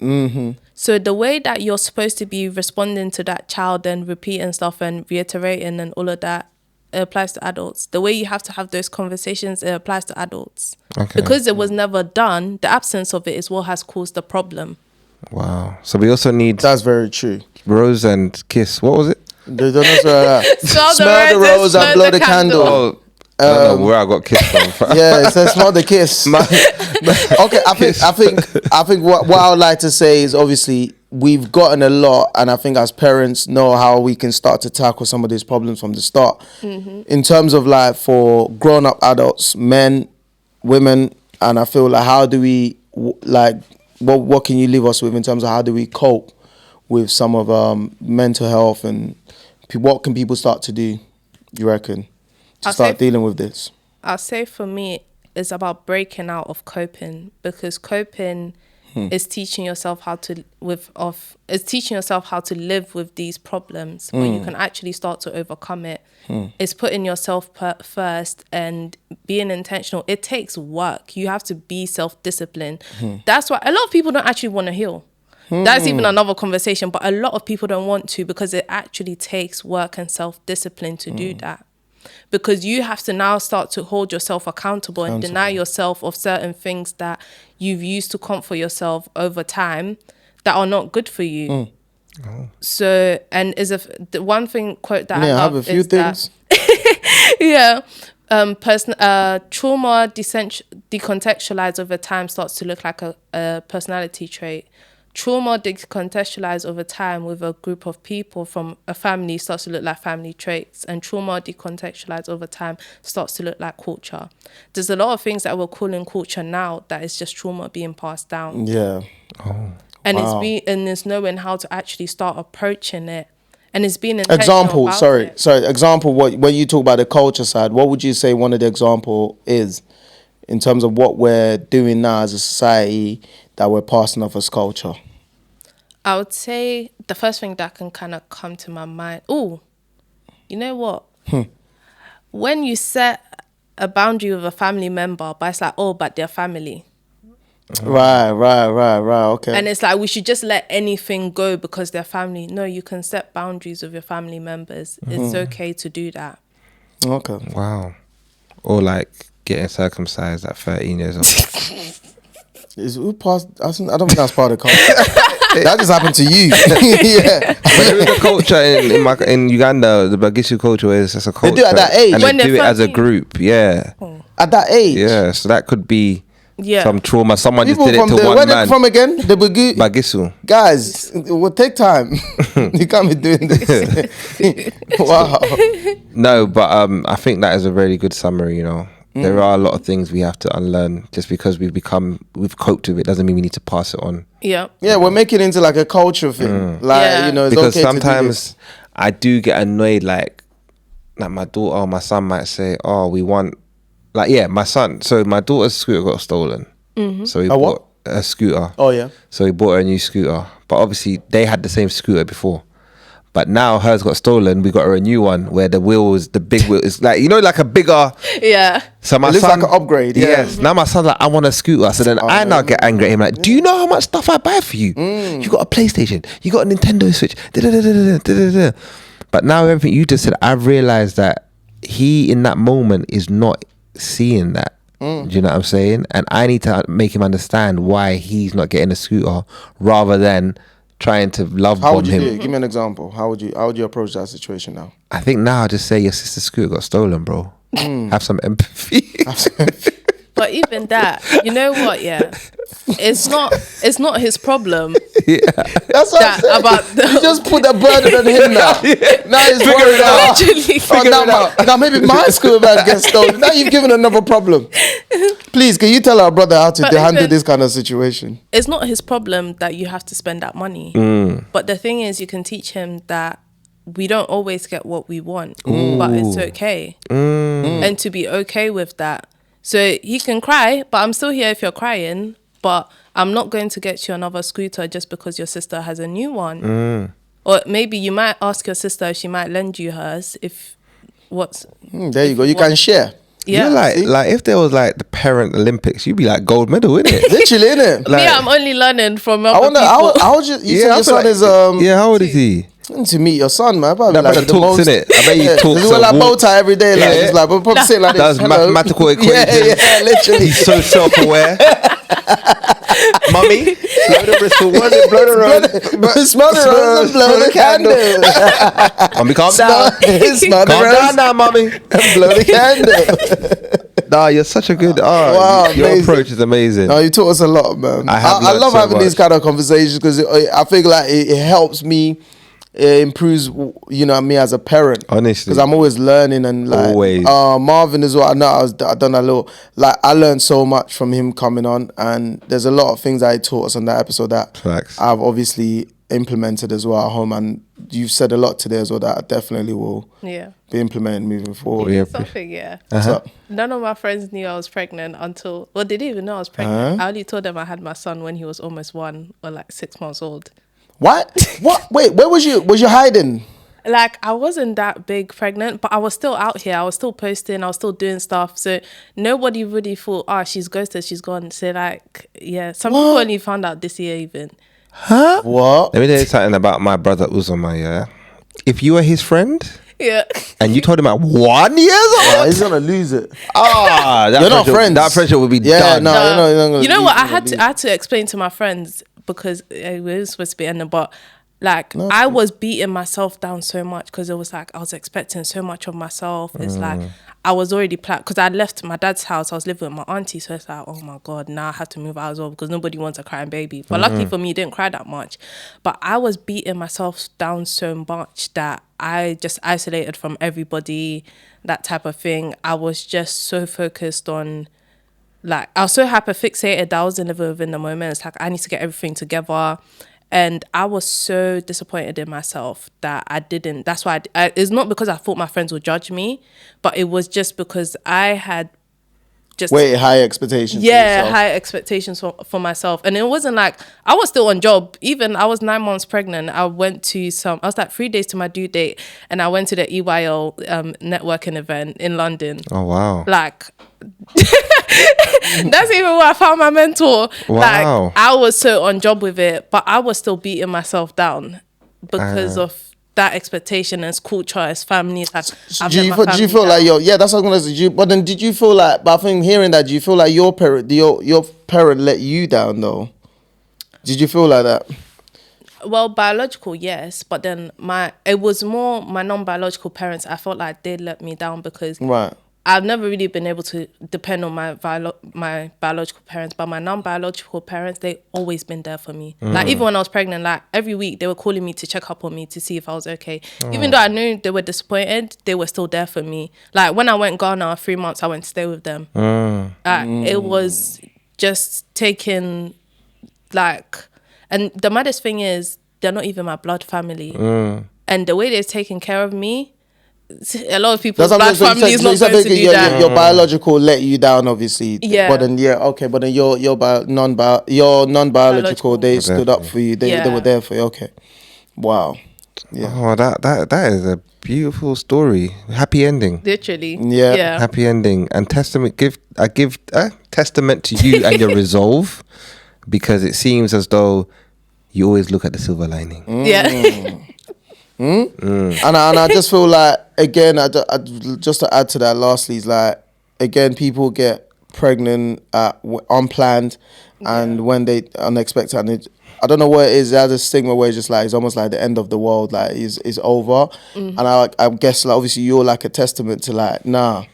[SPEAKER 1] So the way that you're supposed to be responding to that child and repeating stuff and reiterating and all of that, it applies to adults. The way you have to have those conversations, it applies to adults.
[SPEAKER 2] Okay.
[SPEAKER 1] Because it was never done, the absence of it is what has caused the problem.
[SPEAKER 2] Wow. So we also need
[SPEAKER 4] That's very true.
[SPEAKER 2] Rose and Kiss. What was it?
[SPEAKER 4] They don't know that.
[SPEAKER 1] Smell
[SPEAKER 4] the rose and blow the candle.
[SPEAKER 2] Oh, I don't know where I got kissed from.
[SPEAKER 4] Yeah, it says smell the kiss. Okay, I think what I would like to say is obviously we've gotten a lot, and I think as parents know how we can start to tackle some of these problems from the start. In terms of like for grown-up adults, men, women, and I feel like how do we like what can you leave us with in terms of how do we cope with some of mental health, and what can people start to do, you reckon, to start dealing with this?
[SPEAKER 1] I'll say for me, it's about breaking out of coping, because coping is teaching yourself how to live with these problems, but you can actually start to overcome it. It's putting yourself first and being intentional. It takes work. You have to be self-disciplined. That's why a lot of people don't actually want to heal. That's even another conversation, but a lot of people don't want to, because it actually takes work and self-discipline to do that. Because you have to now start to hold yourself accountable and deny yourself of certain things that you've used to comfort yourself over time that are not good for you. So, and the one thing quote that I love
[SPEAKER 4] have a few things.
[SPEAKER 1] Trauma decontextualized over time starts to look like a personality trait. Trauma decontextualized over time with a group of people from a family starts to look like family traits, and trauma decontextualized over time starts to look like culture. There's a lot of things that we're calling culture now that is just trauma being passed down.
[SPEAKER 4] Yeah.
[SPEAKER 1] And it's knowing how to actually start approaching it, and it's being intentional
[SPEAKER 4] Example. What when you talk about the culture side, what would you say one of the example is in terms of what we're doing now as a society that we're passing off as culture?
[SPEAKER 1] I would say the first thing that can kind of come to my mind. Oh, you know what? When you set a boundary with a family member, but it's like, but they're family.
[SPEAKER 4] Right. Okay.
[SPEAKER 1] And it's like we should just let anything go because they're family. No, you can set boundaries with your family members. It's okay to do that.
[SPEAKER 4] Okay.
[SPEAKER 2] Wow. Or like getting circumcised at 13 years old.
[SPEAKER 4] I don't think that's part of the culture. That just happened to you. Yeah.
[SPEAKER 2] But there is a culture in Uganda, the Bagishu culture is a culture.
[SPEAKER 4] They do it at that age.
[SPEAKER 2] And
[SPEAKER 1] When
[SPEAKER 2] they do it
[SPEAKER 1] they're
[SPEAKER 2] as a
[SPEAKER 1] 13.
[SPEAKER 2] group, yeah.
[SPEAKER 4] At that age.
[SPEAKER 2] Yeah, so that could be some trauma. Someone
[SPEAKER 4] People
[SPEAKER 2] just did it
[SPEAKER 4] from
[SPEAKER 2] to one
[SPEAKER 4] where
[SPEAKER 2] man.
[SPEAKER 4] they from again? The
[SPEAKER 2] Bagisu.
[SPEAKER 4] Guys, it will take time. You can't be doing this. Wow.
[SPEAKER 2] No, but I think that is a really good summary, you know. There are a lot of things we have to unlearn. Just because we've coped with it doesn't mean we need to pass it on.
[SPEAKER 1] Yeah.
[SPEAKER 4] Yeah, we're making it into like a culture thing. Like, you know, it's
[SPEAKER 2] Because
[SPEAKER 4] okay
[SPEAKER 2] sometimes
[SPEAKER 4] to do this.
[SPEAKER 2] I do get annoyed, like my daughter or my son might say, we want, my son. So my daughter's scooter got stolen. So he bought a scooter.
[SPEAKER 4] Oh, yeah.
[SPEAKER 2] So he bought her a new scooter. But obviously they had the same scooter before. But now hers got stolen. We got her a new one where the big wheel is like, you know, like a bigger.
[SPEAKER 1] Yeah.
[SPEAKER 2] So my
[SPEAKER 4] It looks
[SPEAKER 2] son,
[SPEAKER 4] like an upgrade. Yeah.
[SPEAKER 2] Yes. Now my son's like, I want a scooter. So then I now get angry at him, like, do you know how much stuff I buy for you? You got a PlayStation. You got a Nintendo Switch. But now everything you just said, I've realized that he in that moment is not seeing that. Do you know what I'm saying? And I need to make him understand why he's not getting a scooter rather than trying to love
[SPEAKER 4] How
[SPEAKER 2] bomb
[SPEAKER 4] would you
[SPEAKER 2] him.
[SPEAKER 4] do it? Give me an example. How would you approach that situation now?
[SPEAKER 2] I think now I just say your sister's scooter got stolen, bro. Have some empathy.
[SPEAKER 1] But even that, you know what? Yeah, it's not his problem.
[SPEAKER 4] That's what I'm saying.
[SPEAKER 1] About
[SPEAKER 4] You just put the burden on him now. Now he's worried out.
[SPEAKER 1] Literally.
[SPEAKER 4] Now maybe my school bag gets stolen. Now you've given another problem. Please, can you tell our brother how to handle this kind of situation?
[SPEAKER 1] It's not his problem that you have to spend that money. But the thing is, you can teach him that we don't always get what we want, but it's okay. And to be okay with that. So he can cry, but I'm still here if you're crying. But I'm not going to get you another scooter just because your sister has a new one. Or maybe you might ask your sister if she might lend you hers.
[SPEAKER 4] There you go. You can share.
[SPEAKER 1] Yeah.
[SPEAKER 2] You're like if there was like the parent Olympics, you'd be like gold medal, innit?
[SPEAKER 4] Literally, innit?
[SPEAKER 1] Me, I'm only learning from other
[SPEAKER 4] I wonder,
[SPEAKER 1] people.
[SPEAKER 4] how old you said your son is
[SPEAKER 2] how old is he?
[SPEAKER 4] to meet your son, man. Probably
[SPEAKER 2] That
[SPEAKER 4] like
[SPEAKER 2] brother
[SPEAKER 4] the
[SPEAKER 2] talks,
[SPEAKER 4] most,
[SPEAKER 2] innit? I bet he talks.
[SPEAKER 4] He's wear like bow tie every day, like
[SPEAKER 2] Yeah.
[SPEAKER 4] he's like, but probably say like
[SPEAKER 2] Does
[SPEAKER 4] this. Hello.
[SPEAKER 2] mathematical equations.
[SPEAKER 4] Yeah, literally.
[SPEAKER 2] He's so self-aware. Mummy, blow the whistle. What is it? Blow the rose.
[SPEAKER 4] Smell the rose and blow the candle.
[SPEAKER 2] Mummy, calm down.
[SPEAKER 4] Smell the
[SPEAKER 2] Calm
[SPEAKER 4] rose
[SPEAKER 2] down now, mummy.
[SPEAKER 4] and blow the candle.
[SPEAKER 2] Nah, you're such a good.
[SPEAKER 4] Wow,
[SPEAKER 2] your
[SPEAKER 4] amazing.
[SPEAKER 2] approach is amazing.
[SPEAKER 4] No, you taught us a lot, man.
[SPEAKER 2] I have
[SPEAKER 4] I
[SPEAKER 2] learned
[SPEAKER 4] love
[SPEAKER 2] so
[SPEAKER 4] having these
[SPEAKER 2] much.
[SPEAKER 4] kind of conversations because I feel like it helps me. It improves, me as a parent.
[SPEAKER 2] Honestly.
[SPEAKER 4] because I'm always learning and like
[SPEAKER 2] Always.
[SPEAKER 4] Marvin as well. I know I done a little. Like I learned so much from him coming on, and there's a lot of things that he taught us on that episode that
[SPEAKER 2] Facts.
[SPEAKER 4] I've obviously implemented as well at home. And you've said a lot today as well that I definitely will
[SPEAKER 1] Yeah.
[SPEAKER 4] be implementing moving forward.
[SPEAKER 2] Yeah.
[SPEAKER 1] Something, yeah.
[SPEAKER 4] So,
[SPEAKER 1] None of my friends knew I was pregnant until, well, they didn't even know I was pregnant. I only told them I had my son when he was almost 1 or like 6 months old.
[SPEAKER 4] what? Wait, where was you? Was you hiding?
[SPEAKER 1] Like, I wasn't that big pregnant, but I was still out here. I was still posting. I was still doing stuff. So nobody really thought, she's ghosted, she's gone. So like, yeah, some people only found out this year even.
[SPEAKER 2] Huh?
[SPEAKER 4] What?
[SPEAKER 2] Let me tell you something about my brother Uzoma, yeah? If you were his friend
[SPEAKER 1] Yeah.
[SPEAKER 2] and you told him at 1 year
[SPEAKER 4] Oh,
[SPEAKER 2] old,
[SPEAKER 4] he's gonna lose it.
[SPEAKER 2] that
[SPEAKER 4] You're not
[SPEAKER 2] friendship-
[SPEAKER 4] friends.
[SPEAKER 2] That friendship would be
[SPEAKER 4] Yeah,
[SPEAKER 2] done.
[SPEAKER 4] no, you're not gonna
[SPEAKER 1] You know
[SPEAKER 4] lose
[SPEAKER 1] what?
[SPEAKER 4] it,
[SPEAKER 1] I had to explain to my friends because we were supposed to be ending, but like I was beating myself down so much because it was like I was expecting so much of myself. It's like I was already because I left my dad's house. I was living with my auntie, so it's like, oh my god, now I have to move out as well because nobody wants a crying baby. But luckily for me, I didn't cry that much. But I was beating myself down so much that I just isolated from everybody, that type of thing. I was just so focused on. Like, I was so hyper-fixated that I wasn't living within the moment. It's like, I need to get everything together. And I was so disappointed in myself that I didn't. That's why it's not because I thought my friends would judge me, but it was just because I had just...
[SPEAKER 4] high expectations. for
[SPEAKER 1] Yeah,
[SPEAKER 4] yourself.
[SPEAKER 1] high expectations for myself. And it wasn't like, I was still on job. Even I was 9 months pregnant. I was like 3 days to my due date. And I went to the EYL networking event in London.
[SPEAKER 2] Oh, wow.
[SPEAKER 1] Like, that's even where I found my mentor.
[SPEAKER 2] Wow.
[SPEAKER 1] Like, I was so on job with it, but I was still beating myself down because of that expectation as culture, as family. It's like,
[SPEAKER 4] Do you feel like that's what I was gonna say. But then did you feel like? But I think hearing that, do you feel like your parent let you down though? Did you feel like that?
[SPEAKER 1] Well, biological, yes, but then it was more my non-biological parents. I felt like they let me down because
[SPEAKER 4] Right.
[SPEAKER 1] I've never really been able to depend on my biological parents, but my non-biological parents, they always been there for me. Like, even when I was pregnant, like, every week they were calling me to check up on me to see if I was okay. Even though I knew they were disappointed, they were still there for me. Like, when I went Ghana 3 months, I went to stay with them. It was just taking, like... And the maddest thing is, they're not even my blood family. And the way they're taking care of me, a lot of people's blood family is not going to do that.
[SPEAKER 4] Your biological let you down, obviously.
[SPEAKER 1] Yeah.
[SPEAKER 4] But then but then your non-biological, they stood up for you. They were there for you. Okay. Wow. Yeah.
[SPEAKER 2] Oh, that is a beautiful story. Happy ending.
[SPEAKER 1] Literally.
[SPEAKER 4] Yeah.
[SPEAKER 2] Happy ending. And I give testament to you and your resolve, because it seems as though you always look at the silver lining.
[SPEAKER 1] Yeah.
[SPEAKER 4] And I just feel like, again, I just to add to that lastly, is like, again, people get pregnant unplanned, and when they unexpected, and I don't know what it is, there's a stigma where it's just like, it's almost like the end of the world, like is over. And I guess, like, obviously you're like a testament to like, nah,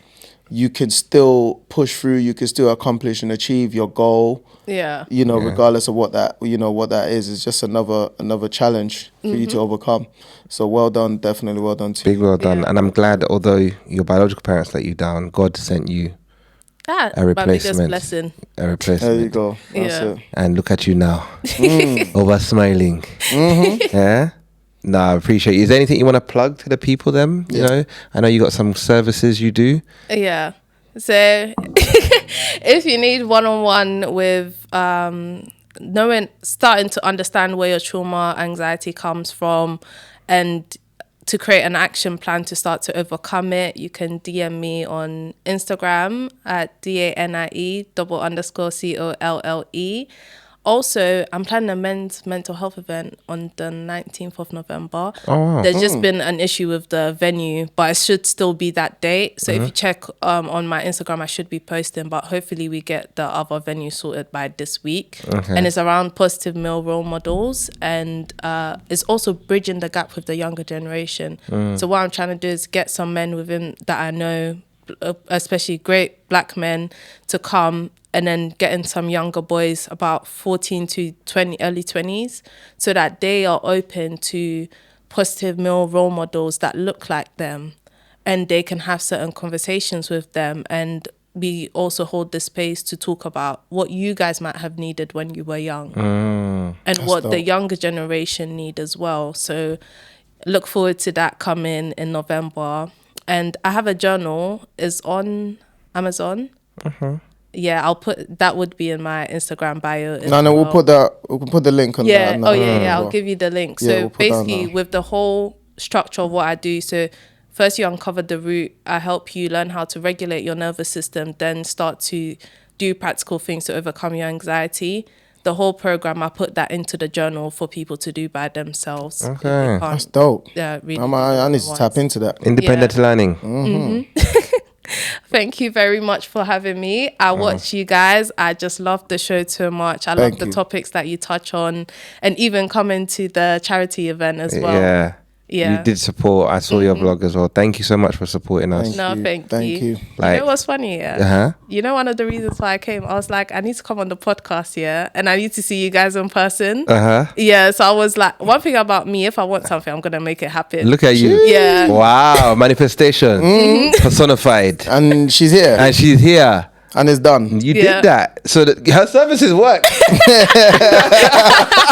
[SPEAKER 4] you can still push through, you can still accomplish and achieve your goal.
[SPEAKER 1] Yeah.
[SPEAKER 4] Regardless of what that is. It's just another challenge for you to overcome. So well done, definitely well done to you.
[SPEAKER 2] Big well done. Yeah. And I'm glad, although your biological parents let you down, God sent you a replacement.
[SPEAKER 1] My biggest blessing.
[SPEAKER 2] A replacement.
[SPEAKER 4] There you go. That's it.
[SPEAKER 2] And look at you now. Over smiling. Yeah? No, I appreciate you. Is there anything you want to plug to the people then? You know? I know you got some services you do.
[SPEAKER 1] Yeah. So if you need one-on-one with starting to understand where your trauma, anxiety comes from, and to create an action plan to start to overcome it, you can DM me on Instagram at DANIE _COLLE. Also, I'm planning a men's mental health event on the 19th of November.
[SPEAKER 2] Oh, wow.
[SPEAKER 1] There's just been an issue with the venue, but it should still be that date. So if you check on my Instagram, I should be posting, but hopefully we get the other venue sorted by this week.
[SPEAKER 2] Okay.
[SPEAKER 1] And it's around positive male role models, and it's also bridging the gap with the younger generation. So what I'm trying to do is get some men within that I know, especially great black men, to come, and then getting some younger boys about 14 to 20, early 20s, so that they are open to positive male role models that look like them, and they can have certain conversations with them. And we also hold the space to talk about what you guys might have needed when you were young, and what the younger generation need as well. So look forward to that coming in November. And I have a journal, is on Amazon. Yeah, I'll put that, would be in my Instagram bio.
[SPEAKER 4] We'll put the link on
[SPEAKER 1] yeah.
[SPEAKER 4] that.
[SPEAKER 1] I'll give you the link.
[SPEAKER 4] Yeah,
[SPEAKER 1] So
[SPEAKER 4] we'll put
[SPEAKER 1] basically,
[SPEAKER 4] that
[SPEAKER 1] with the whole structure of what I do, so first you uncover the root. I help you learn how to regulate your nervous system, then start to do practical things to overcome your anxiety. The whole program, I put that into the journal for people to do by themselves.
[SPEAKER 2] Okay.
[SPEAKER 4] That's dope.
[SPEAKER 1] Yeah, really.
[SPEAKER 4] I need to tap into that.
[SPEAKER 2] Independent learning.
[SPEAKER 1] Thank you very much for having me. I watch you guys. I just love the show too much. I love the topics that you touch on, and even coming to the charity event as well.
[SPEAKER 2] Yeah.
[SPEAKER 1] Yeah.
[SPEAKER 2] You did support. I saw your blog as well. Thank you so much for supporting us.
[SPEAKER 1] Thank you.
[SPEAKER 4] you.
[SPEAKER 2] Like,
[SPEAKER 1] you know what's funny? Yeah. You know, one of the reasons why I came, I was like, I need to come on the podcast, yeah, and I need to see you guys in person. Yeah. So I was like, one thing about me, if I want something, I'm gonna make it happen.
[SPEAKER 2] Look at you.
[SPEAKER 1] Yeah.
[SPEAKER 2] Wow. Manifestation. Personified.
[SPEAKER 4] And she's here.
[SPEAKER 2] And she's here.
[SPEAKER 4] And it's done.
[SPEAKER 2] You did that. So her services work.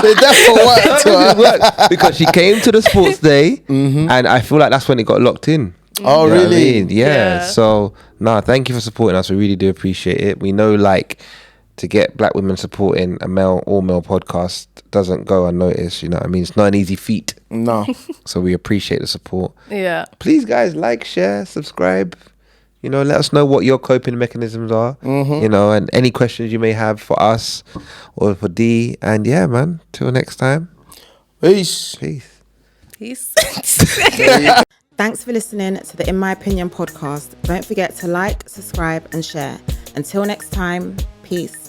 [SPEAKER 4] They definitely work to her.
[SPEAKER 2] Work because she came to the sports day, and I feel like that's when it got locked in.
[SPEAKER 4] Oh,
[SPEAKER 2] You know what I
[SPEAKER 4] really?
[SPEAKER 2] mean? Yeah. So, thank you for supporting us. We really do appreciate it. We know, like, to get black women supporting a all-male podcast doesn't go unnoticed. You know what I mean? It's not an easy feat.
[SPEAKER 4] No.
[SPEAKER 2] So we appreciate the support.
[SPEAKER 1] Yeah.
[SPEAKER 2] Please, guys, like, share, subscribe. You know, let us know what your coping mechanisms are. You know, and any questions you may have for us or for D. And yeah, man, till next time.
[SPEAKER 4] Peace.
[SPEAKER 1] Peace.
[SPEAKER 3] Thanks for listening to the In My Opinion podcast. Don't forget to like, subscribe, and share. Until next time, peace.